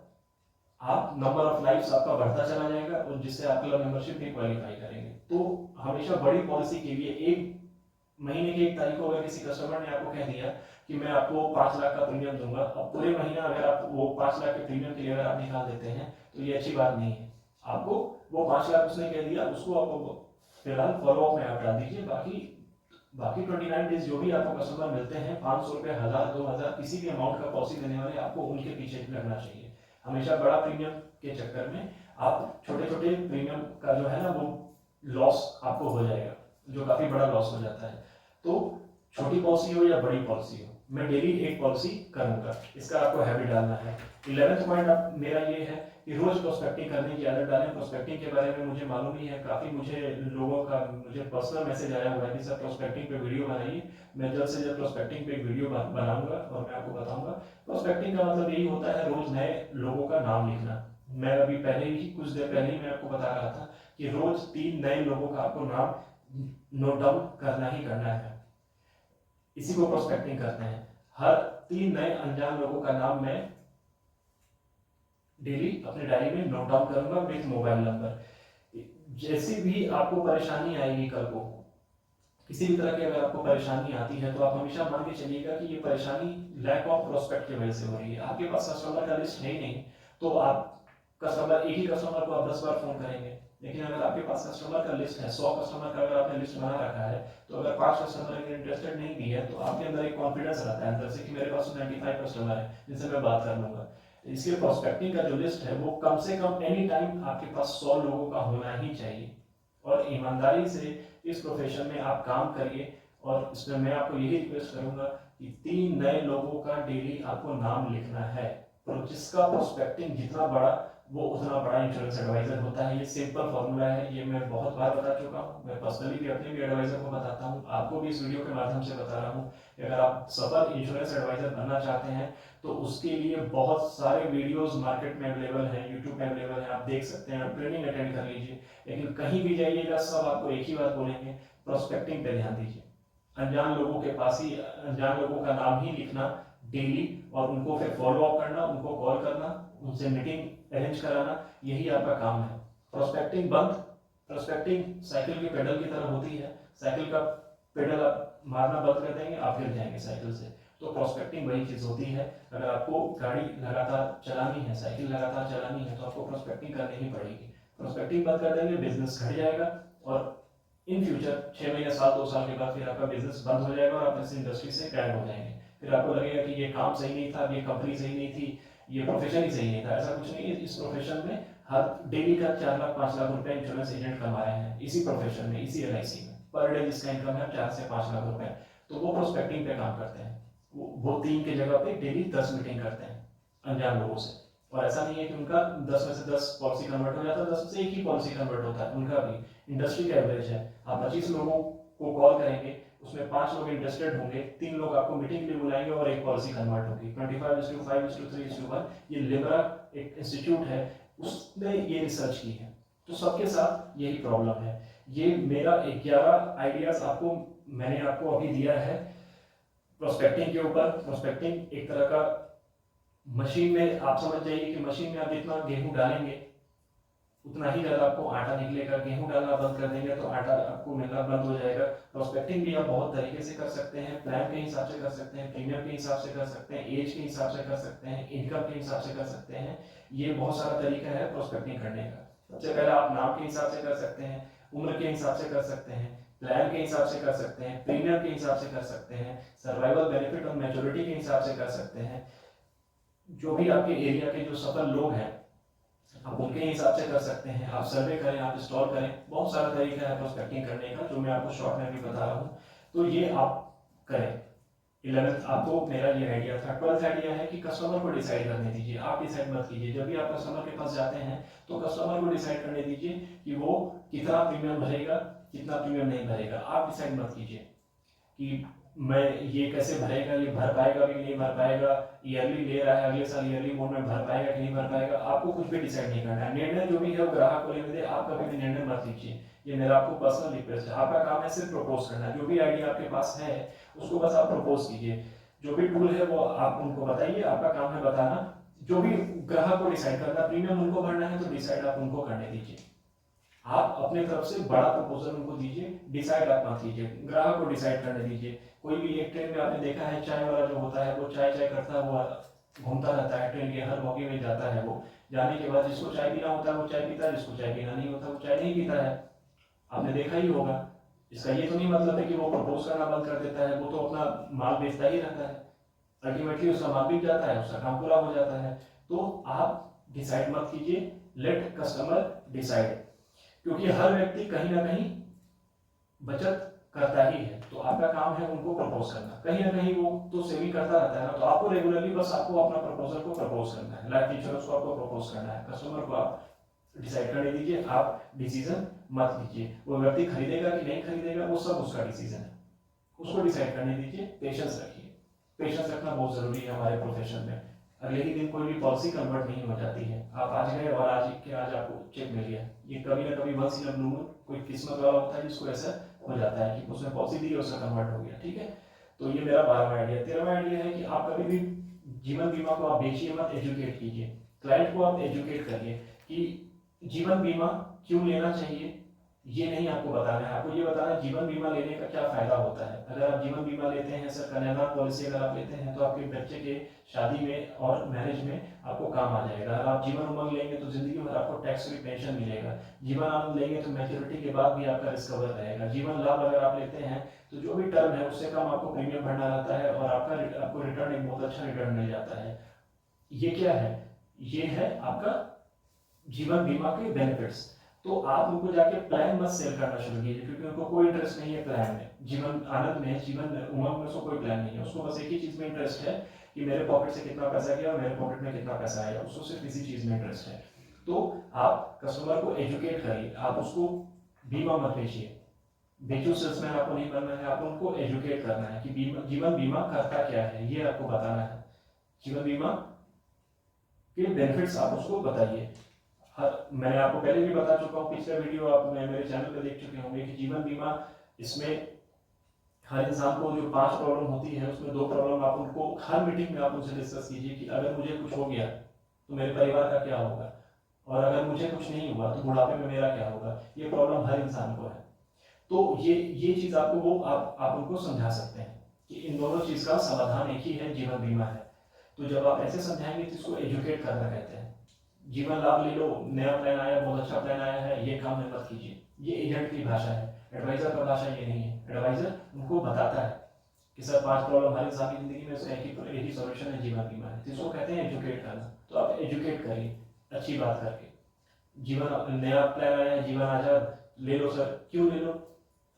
आप नंबर ऑफ लाइफ्स आपका बढ़ता चला जाएगा, और जिससे आप क्लब मेंबरशिप भी क्वालिफाई करेंगे। तो हमेशा बड़ी पॉलिसी के लिए एक महीने की 1 तारीख को अगर किसी कस्टमर ने आपको कह दिया कि मैं आपको 5 लाख का प्रीमियम दूंगा, अब पूरे महीना अगर आप वो 5 लाख के प्रीमियम के लिए अगर आप निकाल देते हैं तो ये अच्छी बात नहीं है। आपको वो 5 लाख उसने कह दिया, उसको आपको फिलहाल फॉलोअप में आप डाल दीजिए। बाकी 29 डेज जो भी आपको कस्टमर मिलते हैं, 500 रुपये, 1000, 2000, किसी भी अमाउंट का पॉलिसी देने वाले, आपको उनके पीछे लगना चाहिए। हमेशा बड़ा प्रीमियम के चक्कर में आप छोटे छोटे प्रीमियम का जो है ना वो लॉस आपको हो जाएगा, जो काफी बड़ा लॉस हो जाता है। तो छोटी पॉलिसी हो या बड़ी पॉलिसी हो, मैं डेली एक पॉलिसी करूंगा, इसका आपको हैबिट डालना है। 11वां पॉइंट मेरा ये है कि रोज प्रोस्पेक्टिंग करने की आदत डालें। प्रोस्पेक्टिंग के बारे में मुझे मालूम ही है, काफी मुझे लोगों का मुझे पर्सनल मैसेज आया हुआ है कि सर प्रोस्पेक्टिंग पे वीडियो बनाइए। मैं जल्द से जल्द प्रोस्पेक्टिंग पे एक वीडियो बनाऊंगा और मैं आपको बताऊंगा। प्रोस्पेक्टिंग का मतलब यही होता है रोज नए लोगों का नाम लिखना। मैं अभी कुछ देर पहले ही मैं आपको बता रहा था कि रोज 3 नए लोगों का आपको नाम नोट डाउन करना ही करना है। इसी को प्रोस्पेक्टिंग करते हैं। हर 3 नए अनजान लोगों का नाम मैं डेली अपने डायरी में नोट डाउन करूंगा विथ मोबाइल नंबर। जैसी भी आपको परेशानी आएगी, कल को किसी भी तरह की अगर आपको परेशानी आती है, तो आप हमेशा मान के चलिएगा कि ये परेशानी लैक ऑफ प्रोस्पेक्ट की वजह से हो रही है। आपके पास कस्टमर का लिस्ट है ही नहीं, तो आप एक ही कस्टमर को आप 10 बार फोन करेंगे। लेकिन अगर आपके पास कस्टमर का लिस्ट है, 100 कस्टमर का अगर आपने लिस्ट बना रखा है, तो अगर 5 कस्टमर इंटरेस्टेड नहीं भी है, तो आपके अंदर एक कॉन्फिडेंस रहता है अंदर से कि मेरे पास 95 कस्टमर है जिनसे मैं बात कर लूंगा। इसलिए प्रोस्पेक्टिंग का जो लिस्ट है वो कम से कम एनी टाइम आपके पास 100 लोगों का होना ही चाहिए। और ईमानदारी से इस प्रोफेशन में आप काम करिए। और इसमें मैं आपको यही रिक्वेस्ट करूंगा कि 3 नए लोगों का डेली आपको नाम लिखना है। तो जिसका प्रोस्पेक्टिंग जितना बड़ा, वो उतना बड़ा इंश्योरेंस एडवाइजर होता है। ये सिंपल फॉर्मूला है, ये मैं बहुत बार बता चुका हूँ। मैं पर्सनली भी अपने भी एडवाइजर को बताता हूँ, आपको भी इस वीडियो के माध्यम से बता रहा हूँ कि अगर आप सफल इंश्योरेंस एडवाइजर बनना चाहते हैं तो उसके लिए बहुत सारे वीडियोस मार्केट में अवेलेबल हैं, यूट्यूब में अवेलेबल हैं, आप देख सकते हैं, आप ट्रेनिंग अटेंड कर लीजिए। लेकिन कहीं भी जाइएगा सब आपको एक ही बात बोलेंगे, प्रोस्पेक्टिंग पे ध्यान दीजिए। अनजान लोगों के पास ही अनजान लोगों का नाम ही लिखना डेली, और उनको फिर फॉलो अप करना, उनको कॉल करना, उनसे मीटिंग अरेंज कराना, यही आपका काम है। प्रोस्पेक्टिंग बंद। प्रोस्पेक्टिंग साइकिल के पेडल की तरह होती है, साइकिल का पेडल आप मारना बंद कर देंगे, आप गिर जाएंगे साइकिल से। तो प्रोस्पेक्टिंग वही चीज होती है। अगर आपको गाड़ी लगातार चलानी है, साइकिल लगातार चलानी है, तो आपको प्रोस्पेक्टिंग करनी ही पड़ेगी। प्रोस्पेक्टिंग बंद कर देंगे, बिजनेस घट जाएगा और इन फ्यूचर 6 महीने, साल, 2 साल के बाद फिर आपका बिजनेस बंद हो जाएगा और आप इस इंडस्ट्री से गायब हो जाएंगे। फिर आपको लगेगा कि ये काम सही नहीं था, ये कंपनी सही नहीं थी, ये प्रोफेशन ही सही नहीं था। ऐसा कुछ नहीं है। इस प्रोफेशन में हर डेली का 4 लाख 5 लाख रुपए इंश्योरेंस एजेंट कमा रहे हैं इसी प्रोफेशन में, इसी LIC में। पर डे जिसका इनकम है 4 से 5 लाख रुपए, तो वो प्रोस्पेक्टिंग पे काम करते हैं। वो 3 की जगह पे डेली 10 मीटिंग करते हैं अनजान लोगों से। और ऐसा नहीं है कि उनका 10 में से 10 पॉलिसी कन्वर्ट हो जाता है, 10 में से एक ही पॉलिसी कन्वर्ट होता है। उनका भी इंडस्ट्री का एवरेज है। आप 25 लोगों को कॉल करेंगे, उसमें 5 लोग इंटरेस्टेड होंगे, 3 लोग आपको मीटिंग के लिए बुलाएंगे और एक पॉलिसी कन्वर्ट होगी। 25:5:3:1। ये लिबरा एक इंस्टीट्यूट है, उसने ये रिसर्च की है। तो सबके साथ यही प्रॉब्लम है। ये मेरा 11 आइडियाज मैंने आपको अभी दिया है प्रोस्पेक्टिंग के ऊपर। प्रोस्पेक्टिंग एक तरह का मशीन में, आप समझ जाइए कि मशीन में आप जितना गेहूं डालेंगे उतना ही ज्यादा आपको आटा निकलेगा। गेहूं डालना बंद कर देंगे तो आटा आपको मिलना बंद हो जाएगा। प्रोस्पेक्टिंग भी आप बहुत तरीके से कर सकते हैं। प्लान के हिसाब से कर सकते हैं, प्रीमियम के हिसाब से कर सकते हैं, एज के हिसाब से कर सकते हैं, इनकम के हिसाब से कर सकते हैं। ये बहुत सारा तरीका है प्रोस्पेक्टिंग करने का। सबसे पहले आप नाम के हिसाब से कर सकते हैं, उम्र के हिसाब से कर सकते हैं, प्लान के हिसाब से कर सकते हैं, प्रीमियम के हिसाब से कर सकते हैं, सर्वाइवल बेनिफिट और मैच्योरिटी के हिसाब से कर सकते हैं। जो भी आपके एरिया के जो सफल लोग हैं आप उनके हिसाब से कर सकते हैं। आप सर्वे करें, आप इंस्टॉल करें। बहुत सारा तरीका है प्रोस्पेक्टिंग करने का, जो मैं आपको शॉर्ट में भी बता रहा हूँ। तो ये आप करें। 11th आपको मेरा ये आइडिया था। 12th आइडिया है कि कस्टमर को डिसाइड करने दीजिए, आप डिसाइड मत कीजिए। जब भी आप कस्टमर के पास जाते हैं तो कस्टमर को डिसाइड करने दीजिए कि वो कितना प्रीमियम भरेगा, कितना प्रीमियम नहीं भरेगा। आप डिसाइड मत कीजिए कि मैं ये कैसे भरेगा, ये भर पाएगा भी नहीं भर पाएगा, ईयरली ले रहा है, अगले साल ईयरली मोड में भर पाएगा कि नहीं भर पाएगा। आपको कुछ भी डिसाइड नहीं करना है। निर्णय जो भी है वो ग्राहक को लेने दे। आप कभी भी निर्णय मत लीजिए। ये मेरा आपको पर्सनल रिक्वेस्ट है। आपका काम है सिर्फ प्रपोज करना। जो भी आइडिया आपके पास है उसको बस आप प्रपोज कीजिए। जो भी टूल है वो आप उनको बताइए। आपका काम है बताना। जो भी ग्राहक को डिसाइड करना, प्रीमियम उनको भरना है तो डिसाइड आप उनको करने दीजिए। आप अपने तरफ से बड़ा प्रपोजल उनको दीजिए, डिसाइड आप मत कीजिए। ग्राहक को डिसाइड करने दीजिए। कोई भी एक ट्रेन में आपने देखा है चाय वाला जो होता है वो चाय करता है, वो घूमता रहता है ट्रेन के हर बोगी में जाता है। वो जाने के बाद जिसको चाय पीना होता है वो चाय पीता है, जिसको चाय पीना नहीं होता वो चाय नहीं पीता है। आपने देखा ही होगा। इसका ये तो नहीं मतलब है कि वो प्रपोज करना बंद कर देता है। वो तो अपना माल बेचता ही रहता है। अल्टीमेटली उसका माल बिक जाता है, उसका काम पूरा हो जाता है। तो आप डिसाइड मत कीजिए, लेट कस्टमर डिसाइड। क्योंकि हर व्यक्ति कहीं ना कहीं बचत करता ही है। तो आपका काम है उनको प्रपोज करना। कहीं ना कहीं वो तो सेविंग करता रहता है ना। तो आपको रेगुलरली बस आपको अपना प्रपोजल को प्रपोज करना है। लाइफ इंश्योरेंस को आपको प्रपोज करना है। कस्टमर को आप डिसाइड करने दीजिए। आप डिसीजन मत लीजिए। वो व्यक्ति खरीदेगा कि नहीं खरीदेगा वो सब उसका डिसीजन है, उसको डिसाइड करने दीजिए। पेशेंस रखिए। पेशेंस रखना बहुत जरूरी है हमारे प्रोफेशन में। अगले ही दिन कोई भी पॉलिसी कन्वर्ट नहीं हो जाती है। आप आज गए और आज आपको चेक मिल गया। ये कभी ना कभी once in a blue moon कोई किस्मत वाला होता है जिसको ऐसा हो जाता है कि उसने पॉलिसी दी और उसका कन्वर्ट हो गया। ठीक है। तो ये मेरा 12वां आइडिया। 13वां आइडिया है कि आप कभी भी जीवन बीमा को आप बेचिए मत, एजुकेट कीजिए। क्लाइंट को आप एजुकेट करिए कि जीवन बीमा क्यों लेना चाहिए। ये नहीं आपको बताना है, आपको ये बताना है जीवन बीमा लेने का क्या फायदा होता है। अगर आप जीवन बीमा लेते हैं, सर कन्यादान पॉलिसी अगर आप लेते हैं तो आपके बच्चे के शादी में और मैरिज में आपको काम आ जाएगा। अगर आप जीवन उमंग लेंगे तो जिंदगी भर आपको टैक्स फ्री पेंशन मिलेगा। जीवन आनंद लेंगे तो मैच्योरिटी के बाद भी आपका रिस्क कवर रहेगा। जीवन लाभ अगर आप लेते हैं तो जो भी टर्म है उससे कम आपको प्रीमियम भरना रहता है और आपको रिटर्न एक बहुत अच्छा रिटर्न मिल जाता है। ये क्या है? ये है आपका जीवन बीमा के बेनिफिट्स। तो आप उनको जाके प्लान मत सेल करना शुरू कीजिए, क्योंकि उनको कोई इंटरेस्ट नहीं है प्लान में। जीवन आनंद में, जीवन उमंग में उसको कोई प्लान नहीं है। उसको बस एक ही चीज में इंटरेस्ट है कि मेरे पॉकेट से कितना पैसा गया और मेरे पॉकेट में कितना पैसा आया। उसको सिर्फ इसी चीज में इंटरेस्ट है। तो आप कस्टमर को एजुकेट करिए। आप उसको बीमा मत बेचिए। बेचो सेल्समैन आपको नहीं बनना है। आप उनको एजुकेट करना है कि जीवन बीमा करता क्या है, ये आपको बताना है। जीवन बीमा के बेनिफिट्स आप उसको बताइए। मैंने आपको पहले भी बता चुका हूँ, पिछले वीडियो आप मेरे चैनल पे देख चुके होंगे कि जीवन बीमा, इसमें हर इंसान को जो 5 प्रॉब्लम होती है उसमें 2 प्रॉब्लम आप उनको हर मीटिंग में आप उनसे डिस्कस कीजिए कि अगर मुझे कुछ हो गया तो मेरे परिवार का क्या होगा, और अगर मुझे कुछ नहीं हुआ तो बुढ़ापे में मेरा क्या होगा। ये प्रॉब्लम हर इंसान को है। तो ये चीज आपको वो आप उनको समझा सकते हैं कि इन दोनों चीज का समाधान एक ही है, जीवन बीमा है। तो जब आप ऐसे समझाएंगे तो इसको एजुकेट करना कहते हैं। जीवन लाभ ले लो, नया प्लान आया, बहुत अच्छा प्लान आया है, ये काम मत कीजिए। ये एजेंट की भाषा है, एडवाइजर का भाषा ये नहीं है। एडवाइजर उनको बताता है कि सर 5 प्रॉब्लम हर इंसान की जिंदगी में, उसका एक ही सॉल्यूशन है, जीवन बीमा है। तो इसको कहते हैं एजुकेट करना। तो आप एजुकेट करिए अच्छी बात करके। जीवन नया प्लान आया है, जीवन आजाद, ले लो सर। क्यों ले लो?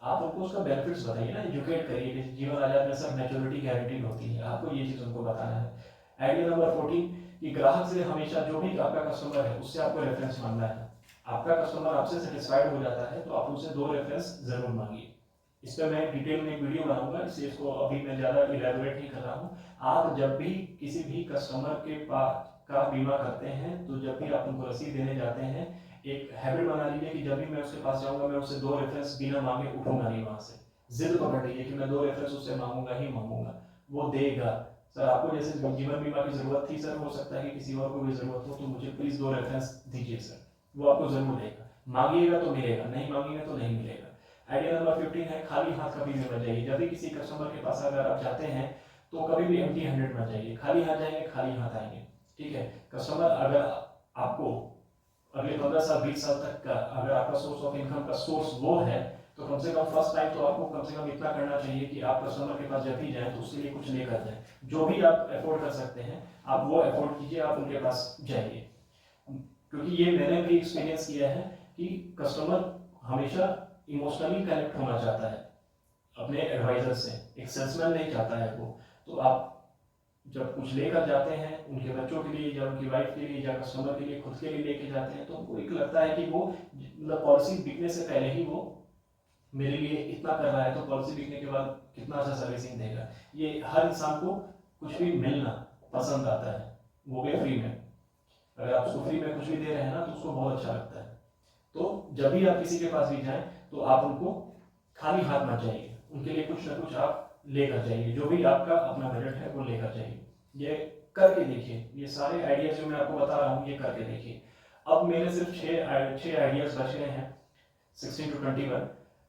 आप उनको उसका बेनिफिट्स बताइए ना, एजुकेट करिए कि जीवन आजाद में सब मैच्योरिटी गारंटी होती है, आपको ये चीज़ उनको बताना है। आइडिया नंबर 14 कि ग्राहक से हमेशा, जो भी आपका कस्टमर है उससे आपको रेफरेंस मांगना है। आपका कस्टमर आपसे सेटिस्फाइड हो जाता है तो आप उनसे 2 रेफरेंस जरूर मांगिए। इस पर मैं डिटेल में एक वीडियो बनाऊंगा, इसलिए इसको अभी मैं ज़्यादा इलेबोरेट नहीं कर रहा हूँ। आप जब भी किसी भी कस्टमर के पास का बीमा करते हैं तो जब भी आप उनको रसीद देने जाते हैं, एक हैबिट बना लीजिए कि जब भी मैं उसके पास जाऊंगा मैं उससे 2 रेफरेंस बिना मांगे उठूंगा नहीं वहां से। जिद पकड़ लीजिए कि मैं 2 रेफरेंस उससे मांगूंगा ही मांगूंगा, वो देगा। सर आपको जैसे जीवन बीमा की जरूरत थी सर, हो सकता है कि किसी और को भी जरूरत हो, तो मुझे प्लीज 2 रेफरेंस दीजिए सर, वो आपको जरूर देगा। मांगिएगा तो मिलेगा, नहीं मांगेंगे तो नहीं मिलेगा। आइडिया नंबर 15 है खाली हाथ कभी भी मत जाइए। जब भी किसी कस्टमर के पास अगर आप जाते हैं तो कभी भी एम्प्टी हैंडेड मत जाइए। खाली हाथ जाएंगे, खाली हाथ आएंगे, ठीक है। कस्टमर अगर आपको अगले 15 साल 20 साल तक का अगर आपका सोर्स ऑफ इनकम का सोर्स वो है, तो कम से कम फर्स्ट टाइम तो आपको कम से कम इतना करना चाहिए कि आप कस्टमर के पास जब भी जाएं तो उसके लिए कुछ लेकर जाएं। जो भी आप अफोर्ड कर सकते हैं आप वो अफोर्ड कीजिए, आप उनके पास जाइए। क्योंकि ये मैंने भी एक्सपीरियंस किया है कि कस्टमर हमेशा इमोशनली कनेक्ट होना चाहता है अपने एडवाइजर से, एक सेल्समैन नहीं चाहता है वो। तो आप जब कुछ लेकर जाते हैं उनके बच्चों के लिए या उनकी वाइफ के लिए या कस्टमर के लिए, खुद के लिए लेके जाते हैं, तो उनको एक लगता है कि वो मतलब पॉलिसी बिकने से पहले ही वो मेरे लिए इतना कर रहा है तो पॉलिसी बिकने के बाद कितना अच्छा सर्विसिंग देगा। ये हर इंसान को कुछ भी मिलना पसंद आता है, वो भी फ्री में। अगर आप उसको फ्री में कुछ भी दे रहे हैं ना तो उसको बहुत अच्छा लगता है। तो जब भी आप किसी के पास भी जाएं तो आप उनको खाली हाथ मत जाइए, उनके लिए कुछ ना कुछ आप लेकर जाइए, जो भी आपका अपना बजट है वो लेकर जाइए। ये करके देखिए, ये सारे आइडियाज जो मैं आपको बता रहा हूँ ये करके देखिए। अब मेरे सिर्फ 6 आइडियाज बच गए हैं 16 to 21।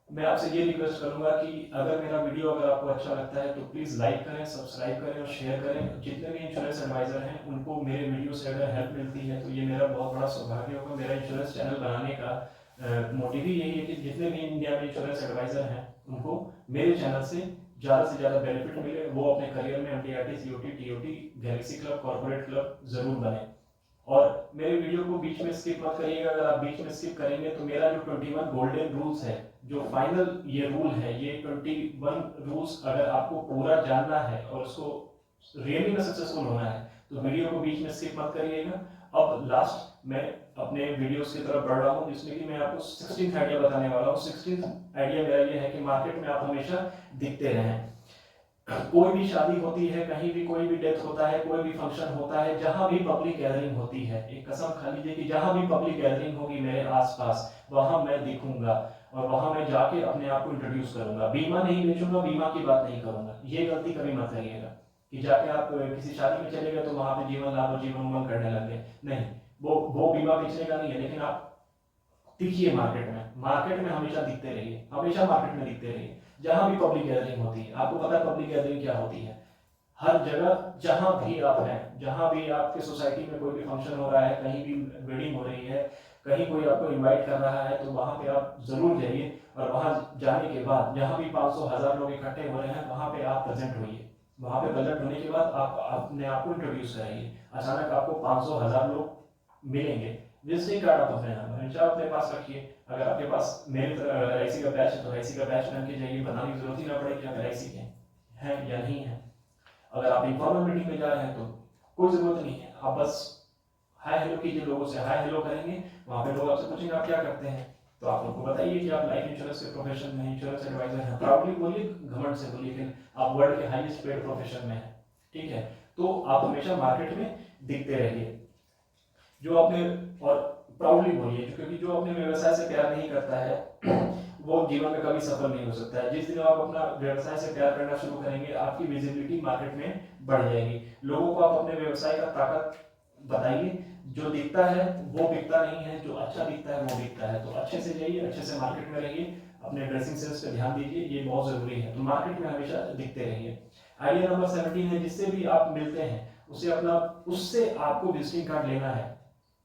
मैं आपसे ये रिक्वेस्ट करूंगा कि अगर मेरा वीडियो अगर आपको अच्छा लगता है तो प्लीज़ लाइक करें, सब्सक्राइब करें और शेयर करें। जितने भी इंश्योरेंस एडवाइजर हैं उनको मेरे वीडियो से अगर हेल्प मिलती है तो ये मेरा बहुत बड़ा सौभाग्य होगा। मेरा इंश्योरेंस चैनल बनाने का मोटिव ही यही है कि जितने भी इंडिया में इंश्योरेंस एडवाइजर हैं उनको मेरे चैनल से ज़्यादा बेनिफिट मिले, वो अपने करियर में MDRT, COT, TOT, Galaxy club, corporate club जरूर बने। और मेरे वीडियो को बीच में स्किप मत करिएगा। अगर आप बीच में स्किप करेंगे तो मेरा जो 21 गोल्डन रूल्स है, जो फाइनल ये रूल है, ये 21 रूल्स अगर आपको पूरा जानना है और उसको रियली में सक्सेसफुल होना है तो वीडियो को बीच में स्किप मत करिएगा। अब लास्ट मैं अपने वीडियोस की तरफ बढ़ रहा हूँ जिसमें कि मैं आपको 16th आइडिया बताने वाला हूँ। 16th आइडिया मेरा ये है कि मार्केट में आप हमेशा दिखते रहें। कोई भी शादी होती है, कहीं भी कोई भी डेथ होता है, कोई भी फंक्शन होता है, जहां भी पब्लिक गैदरिंग होती है, एक कसम खा लीजिए कि जहां भी पब्लिक गैदरिंग होगी मेरे आसपास वहां मैं दिखूंगा और वहां मैं जाके अपने आप को इंट्रोड्यूस करूंगा। बीमा नहीं बेचूंगा, बीमा की बात नहीं करूंगा, ये गलती कभी मत करिएगा कि जाके आप किसी शादी में चले गए तो वहां पे जीवन लाभ और जीवन उमंग करने लगे। नहीं, वो बीमा बेचने का नहीं है। लेकिन आप दिखिए मार्केट में हमेशा दिखते रहिए, हमेशा मार्केट में दिखते रहिए जहां भी पब्लिक गैदरिंग होती है। आपको पता है पब्लिक गैदरिंग क्या होती है? हर जगह जहां भी आप हैं, जहां भी आपके सोसाइटी में कोई भी फंक्शन हो रहा है, कहीं भी वेडिंग हो रही है, कहीं कोई आपको इनवाइट कर रहा है तो वहां पे आप जरूर जाइए। और वहां जाने के बाद जहां भी 500-1000 लोग इकट्ठे हो रहे हैं वहां पे आप प्रेजेंट होइए। वहां पे प्रेजेंट होने के बाद आप अपने आप को इंट्रोड्यूस कराइए। अचानक आपको 500-1000 लोग मिलेंगे, विजिटिंग कार्ड आप अपने पास रखिए। अगर आपके पास मेरी तरह LIC का बैच है तो LIC का बैच बन के जाइए, बताने की जरूरत ही ना पड़े कि आप LIC के हैं या नहीं है। अगर आप इन्फॉर्मल मीटिंग में जा रहे हैं तो कोई जरूरत नहीं है, आप बस हाय हेलो कीजिए, लोगों से हाय हेलो करेंगे। वहाँ पे लोग आपसे पूछेंगे आप क्या करते हैं, तो आप उनको बताइए कि आप लाइफ इंश्योरेंस के प्रोफेशन में इंश्योरेंस एडवाइजर हैं। प्राउडली बोलिए, घमंड से बोलिए कि आप वर्ल्ड के हाईएस्ट पेड प्रोफेशन में हैं, ठीक है। तो आप हमेशा मार्केट में दिखते रहिए। जो अपने और प्राउडली बोलिए, क्योंकि जो अपने व्यवसाय से प्यार नहीं करता है वो जीवन में कभी सफल नहीं हो सकता है। जिस दिन आप अपना व्यवसाय से प्यार करना शुरू करेंगे आपकी विजिबिलिटी मार्केट में बढ़ जाएगी। लोगों को आप अपने व्यवसाय का ताकत बताइए। जो दिखता है वो बिकता नहीं है, जो अच्छा दिखता है वो बिकता है। तो अच्छे से जाइए, अच्छे से मार्केट में रहिए, अपने ड्रेसिंग सेंस पे ध्यान दीजिए, ये बहुत जरूरी है। तो मार्केट में हमेशा दिखते रहिए। आइडिया नंबर 17 है, जिससे भी आप मिलते हैं उससे आपको विजिटिंग कार्ड लेना है।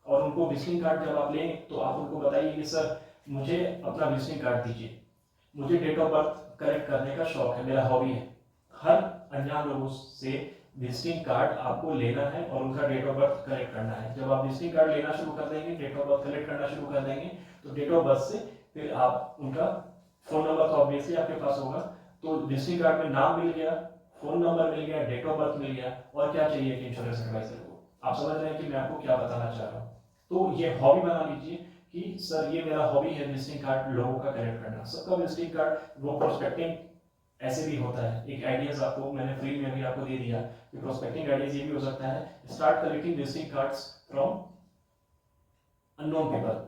और उनको विजिटिंग कार्ड जब आप लें तो आप उनको बताइए कि सर मुझे अपना विजिटिंग कार्ड दीजिए, मुझे डेट ऑफ बर्थ करेक्ट करने का शौक है, मेरा हॉबी है। हर अनजान लोगों से विजिटिंग कार्ड आपको लेना है और उनका डेट ऑफ बर्थ करेक्ट करना है। जब आप विजिटिंग कार्ड लेना शुरू कर देंगे, डेट ऑफ बर्थ कलेक्ट करना शुरू कर देंगे, तो डेट ऑफ बर्थ से फिर आप उनका फोन नंबर तो ऑब्वियसली आपके पास होगा, तो विजिटिंग कार्ड में नाम मिल गया, फोन नंबर मिल गया, डेट ऑफ बर्थ मिल गया, और क्या चाहिए कि इंश्योरेंस एडवाइजर को। आप समझ रहे हैं कि मैं आपको क्या बताना चाह रहा हूँ। तो ये हॉबी बना लीजिए कि सर ये मेरा हॉबी है विजिटिंग कार्ड लोगों का कलेक्ट करना। सबका विजिटिंग कार्ड वो प्रोस्पेक्टिंग ऐसे भी होता है। एक आइडियाज आपको मैंने फ्री में भी आपको दे दिया कि प्रोस्पेक्टिंग आइडियाज ये भी हो सकता है, start collecting visiting cards from unknown people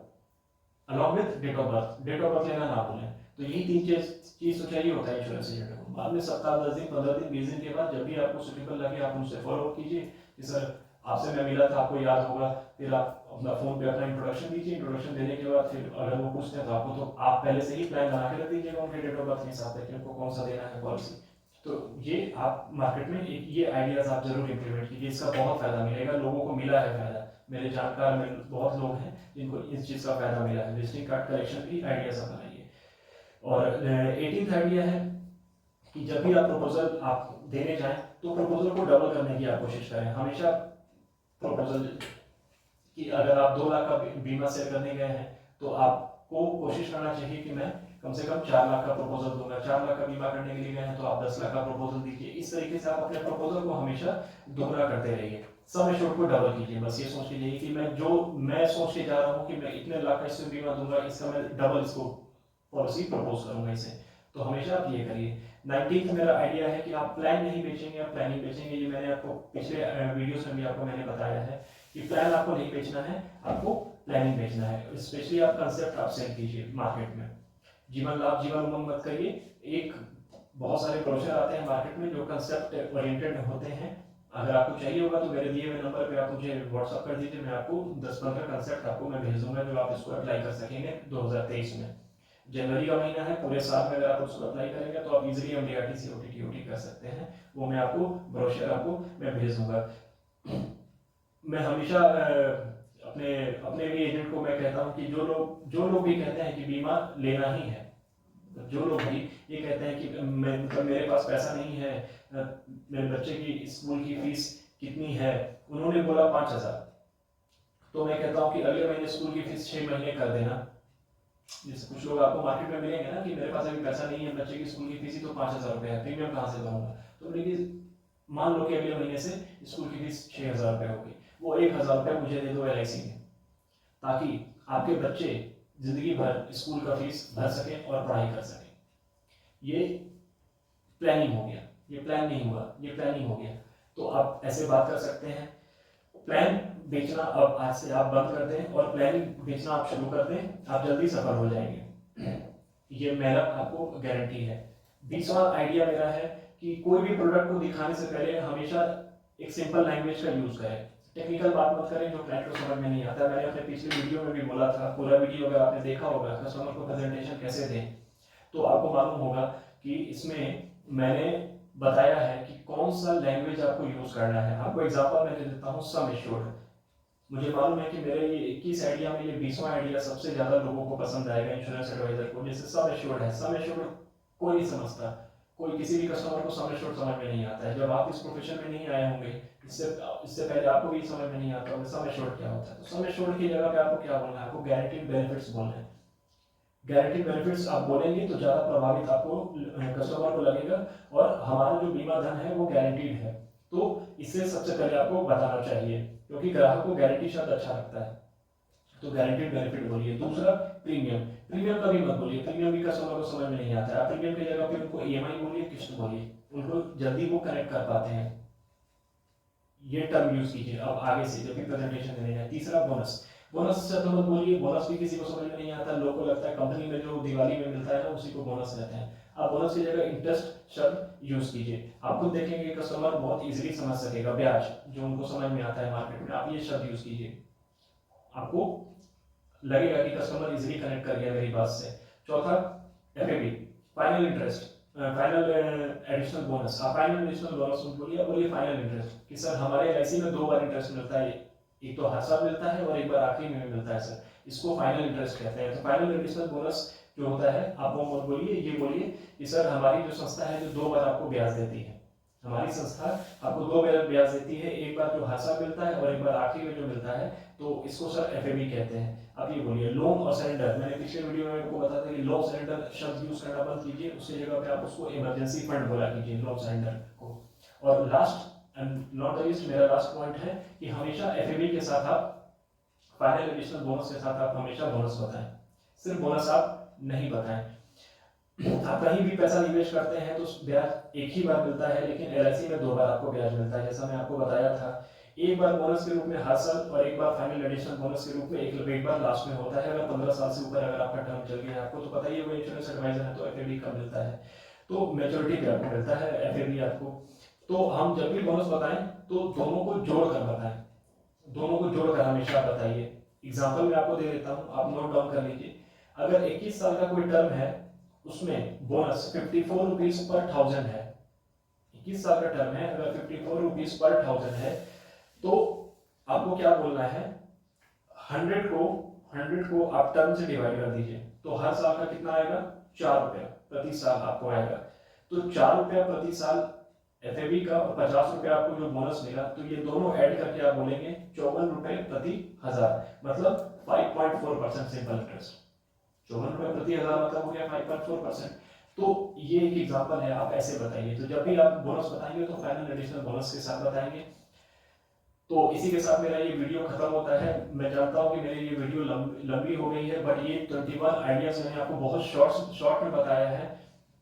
along with date of birth. Date of birth लेना ना भूलें। तो यही तीन चीज तो चाहिए होता है इंश्योरेंस एजेंट को। बाद में सप्ताह 10 दिन 15 दिन 20 दिन के बाद जब भी आपको सुटेबल लगे आप उनसे फॉलो कीजिए कि सर आपसे मैं मिला था, आपको याद होगा, फिर आप अपना फोन पे अपना इंट्रोडक्शन दीजिए। इंट्रोडक्शन देने के बाद फिर अगर वो पूछते हैं तो आपको तो आप पहले से ही प्लान बना के रख दीजिएगा उनके डेट ऑफ बर्थ के हिसाब से कि उनको कौन सा देना है पॉलिसी। तो ये आप मार्केट में ये आइडियाज आप जरूर इंप्लीमेंट कीजिए, इसका बहुत फायदा मिलेगा। लोगों को मिला है फायदा, मेरे जानकार में बहुत लोग हैं जिनको इस चीज़ का फायदा मिला है। विजिटिंग कार्ड कलेक्शन की आइडियाज बनाइए। और 18th आइडिया है कि जब भी आप प्रपोजल आप देने जाएं तो प्रपोजल को डबल करने की आप कोशिश करें। हमेशा प्रपोजल कि अगर आप 2 लाख का बीमा सेल करने गए हैं तो आपको कोशिश करना चाहिए कि मैं कम से कम 4 लाख का प्रपोजल दूंगा। 4 लाख का बीमा करने के लिए गए हैं तो आप 10 लाख का प्रपोजल दीजिए। इस तरीके से आप अपने प्रपोजल को हमेशा दोगुना करते रहिए। सम एश्योर्ड को डबल कीजिए। बस ये सोच के जाइए कि मैं सोच के जा रहा हूँ कि मैं इतने लाख का इसमें बीमा दूंगा, इसका मैं डबल इसको पॉलिसी प्रपोज करूंगा इसे। तो हमेशा आप ये करिए। 19th मेरा आइडिया है कि आप प्लान नहीं बेचेंगे, आप प्लानिंग बेचेंगे। ये मैंने आपको पिछले वीडियोस में भी आपको मैंने बताया है कि प्लान आपको नहीं बेचना है, आपको प्लानिंग बेचना है। स्पेशली आप कंसेप्ट आप सेल कीजिए मार्केट में। जीवन लाभ जीवन उमंग मत करिए। एक बहुत सारे ब्रोशर आते हैं मार्केट में जो कंसेप्ट ओरिएंटेड होते हैं। अगर आपको चाहिए होगा तो मेरे दिए हुए नंबर पे आप मुझे व्हाट्सअप कर दीजिए, मैं आपको 10-15 कंसेप्ट आपको मैं भेज दूंगा जो आप इसको अप्लाई कर सकेंगे 2023 में। जनवरी का महीना है, पूरे साल में अगर आप उसको अप्लाई करेंगे तो आप इजीली MDRT से OTT कर सकते हैं। वो मैं आपको ब्रोशर आपको मैं भेज दूंगा। मैं हमेशा अपने अपने भी एजेंट को मैं कहता हूँ कि जो लोग भी कहते हैं कि बीमा लेना ही है, जो लोग भी ये कहते हैं कि मेरे पास पैसा नहीं है, मेरे बच्चे की स्कूल की फीस कितनी है, उन्होंने बोला 5,000, तो मैं कहता हूँ कि अगले महीने स्कूल की फीस 6 महीने कर देना। जैसे कुछ लोग आपको मार्केट में मिलेंगे ना कि मेरे पास अभी पैसा नहीं है, बच्चे की स्कूल की फीस ही तो 5,000 रुपये है, प्रीमियम कहाँ से भरूंगा। तो लेकिन मान लो कि अगले महीने से स्कूल की फीस 6,000 रुपये होगी, वो 1,000 रुपये मुझे दे दो LIC में, ताकि आपके बच्चे जिंदगी भर स्कूल का फीस भर सके और पढ़ाई कर सके। ये प्लानिंग हो गया। ये प्लान नहीं हुआ, ये प्लानिंग हो गया। तो आप ऐसे बात कर सकते हैं। प्लान बेचना अब आज से आप बंद कर दें और प्लानिंग बेचना आप शुरू कर दें, आप जल्दी सफल हो जाएंगे। ये मेरा आपको गारंटी है। 20वां आइडिया मेरा है कि कोई भी प्रोडक्ट को दिखाने से पहले हमेशा एक सिंपल लैंग्वेज का यूज करें। टेक्निकल बात मत करें जो क्लाइंट को समझ में नहीं आता। मैंने अपने पिछले वीडियो में भी बोला था, पूरा वीडियो अगर आपने देखा होगा कस्टमर को प्रेजेंटेशन कैसे दें, तो आपको मालूम होगा कि इसमें मैंने बताया है कि कौन सा लैंग्वेज आपको यूज करना है। आपको एग्जांपल मैं दे देता हूँ, सम एश्योर्ड। मुझे मालूम है कि मेरे ये 21 आइडिया में ये 20वां आइडिया सबसे ज्यादा लोगों को पसंद आएगा इंश्योरेंस एडवाइजर को। जैसे सम एश्योर्ड है, सम एश्योर्ड कोई नहीं समझता, कोई किसी भी कस्टमर को सम एश्योर्ड समझ में नहीं आता है। जब आप इस प्रोफेशन में नहीं आए होंगे, इससे पहले आपको भी समझ में नहीं आता होगा सम एश्योर्ड क्या होता है। तो सम एश्योर्ड की जगह पे आपको क्या बोलना है, आपको गारंटीड बेनिफिट्स बोलना है। गारंटीड बेनिफिट्स आप बोलेंगे तो ज्यादा प्रभावित आपको कस्टमर को लगेगा, और हमारा जो बीमा धन है वो गारंटीड है। तो इससे सबसे पहले आपको बताना चाहिए, क्योंकि ग्राहक को गारंटी शब्द अच्छा लगता है। तो गारंटीड बेनिफिट बोलिए। दूसरा प्रीमियम, प्रीमियम कभी मत बोलिए, प्रीमियम भी कस्टमर को समझ में नहीं आता है। आप प्रीमियम की जगह पे उनको EMI बोलिए, किस्त बोलिए, उनको जल्दी वो कनेक्ट कर पाते हैं। ये टर्म यूज कीजिए अब आगे से जब भी प्रेजेंटेशन देने जाए। तीसरा बोनस, बोनस शब्द मत बोलिए, बोनस भी किसी को समझ में नहीं आता। लोगों को लगता है कंपनी में जो दिवाली में मिलता है ना उसी को बोनस कहते हैं। आप बोनस की जगह इंटरेस्ट शब्द यूज कीजिए। आप खुद देखेंगे कस्टमर बहुत इजीली समझ सकेगा। ब्याज जो उनको समझ में आता है मार्केट में, आप ये शब्द यूज कीजिए, आपको लगेगा कि कस्टमर इजीली कनेक्ट कर गया मेरी बात से। चौथा FAB, final interest, final additional bonus. आप फाइनल एडिशनल बोनस बोलिए, बोलिए फाइनल इंटरेस्ट कि सर हमारे LIC में 2 बार इंटरेस्ट मिलता है एक तो हर साल मिलता है और एक बार आखिरी में भी मिलता है सर, इसको फाइनल इंटरेस्ट कहते हैं। तो फाइनल एडिशनल बोनस जो होता है, आप वो मत बोलिए, ये बोलिए कि सर हमारी जो संस्था है जो 2 बार आपको ब्याज देती है, हमारी संस्था आपको 2 बार ब्याज देती है, एक बार जो हर साल मिलता है और एक बार आखिरी में जो मिलता है, तो इसको सर एफएबी कहते हैं। आप ये बोलिए लोन और सरेंडर, मैंने पिछले वीडियो में आपको बताया था कि लोन सरेंडर शब्द यूज करना बंद कीजिए, उसकी जगह पे आप उसको इमरजेंसी फंड बोला कीजिए, लोन सरेंडर को। और last and not the least, मेरा लास्ट पॉइंट है कि हमेशा एफएबी के साथ आप फाइनल एडिशनल बोनस के साथ आप हमेशा बोनस बताएं, सिर्फ बोनस आप नहीं बताएं। आप कहीं भी पैसा निवेश करते हैं तो ब्याज एक ही बार मिलता है, लेकिन एलआईसी में 2 बार आपको ब्याज मिलता है, जैसा मैं आपको बताया था। एक बार बोनस के रूप में हर साल और एक बार फाइनल एडिशनल बोनस के रूप में एक बार लास्ट में होता है। अगर 15 साल से ऊपर अगर आपका टर्म चल गया है, आपको तो पता ही है, वो इंश्योरेंस एडवाइजर है तो एफएबी का मिलता है, तो मैच्योरिटी पे आपको मिलता है एफएबी आपको। तो हम जब भी बोनस बताएं तो दोनों को जोड़कर बताएं, दोनों को जोड़कर हमेशा बताइए। एग्जाम्पल मैं आपको दे देता हूँ, आप नोट डाउन कर लीजिए। अगर 21 साल का कोई टर्म है, उसमें बोनस 54 रुपीज पर 1000 है, 21 साल का टर्म है, अगर 54 रुपीज पर 1000 है, तो आपको क्या बोलना है, 100 को आप टर्म से डिवाइड कर दीजिए, तो हर साल का कितना आएगा, 4 रुपया प्रति साल आपको आएगा। तो 4 रुपया प्रति साल एफएबी का और 50 रुपया आपको जो बोनस मिला, तो ये दोनों ऐड करके आप बोलेंगे 54 रुपए प्रति 1000, मतलब 5.4% सिंपल इंटरेस्ट। 54 रुपए प्रति 1000 मतलब हो गया 5.4%। तो ये एक एग्जांपल है, आप ऐसे बताइए। तो जब भी आप बोनस बताएंगे तो फाइनल एडिशनल बोनस के साथ बताएंगे। तो इसी के साथ मेरा ये वीडियो खत्म होता है। मैं जानता हूँ कि मेरी ये वीडियो लंबी हो गई है, बट ये 21 आइडियाज मैंने आपको बहुत शॉर्ट में बताया है।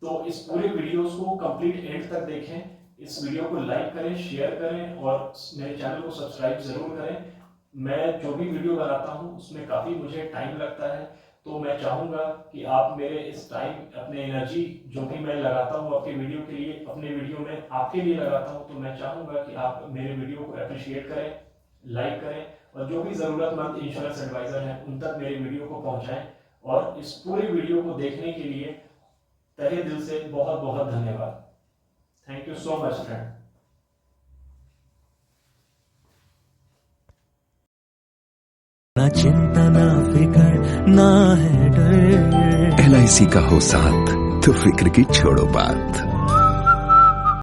तो इस पूरे वीडियोस को कंप्लीट एंड तक देखें, इस वीडियो को लाइक करें, शेयर करें और मेरे चैनल को सब्सक्राइब जरूर करें। मैं जो भी वीडियो बनाता हूँ उसमें काफ़ी मुझे टाइम लगता है, तो मैं चाहूँगा कि आप मेरे इस टाइम, अपने एनर्जी जो भी मैं लगाता हूँ आपके वीडियो के लिए, अपने वीडियो में आपके लिए लगाता हूँ, तो मैं चाहूँगा कि आप मेरे वीडियो को अप्रिशिएट करें, लाइक करें और जो भी ज़रूरतमंद इंश्योरेंस एडवाइज़र हैं उन तक मेरे वीडियो को पहुँचाएँ। और इस पूरे वीडियो को देखने के लिए तहे दिल से बहुत बहुत धन्यवाद। Thank you so much friend. ना चिंता ना फिकर ना है डर, LIC का हो साथ तो फिक्र की छोड़ो बात।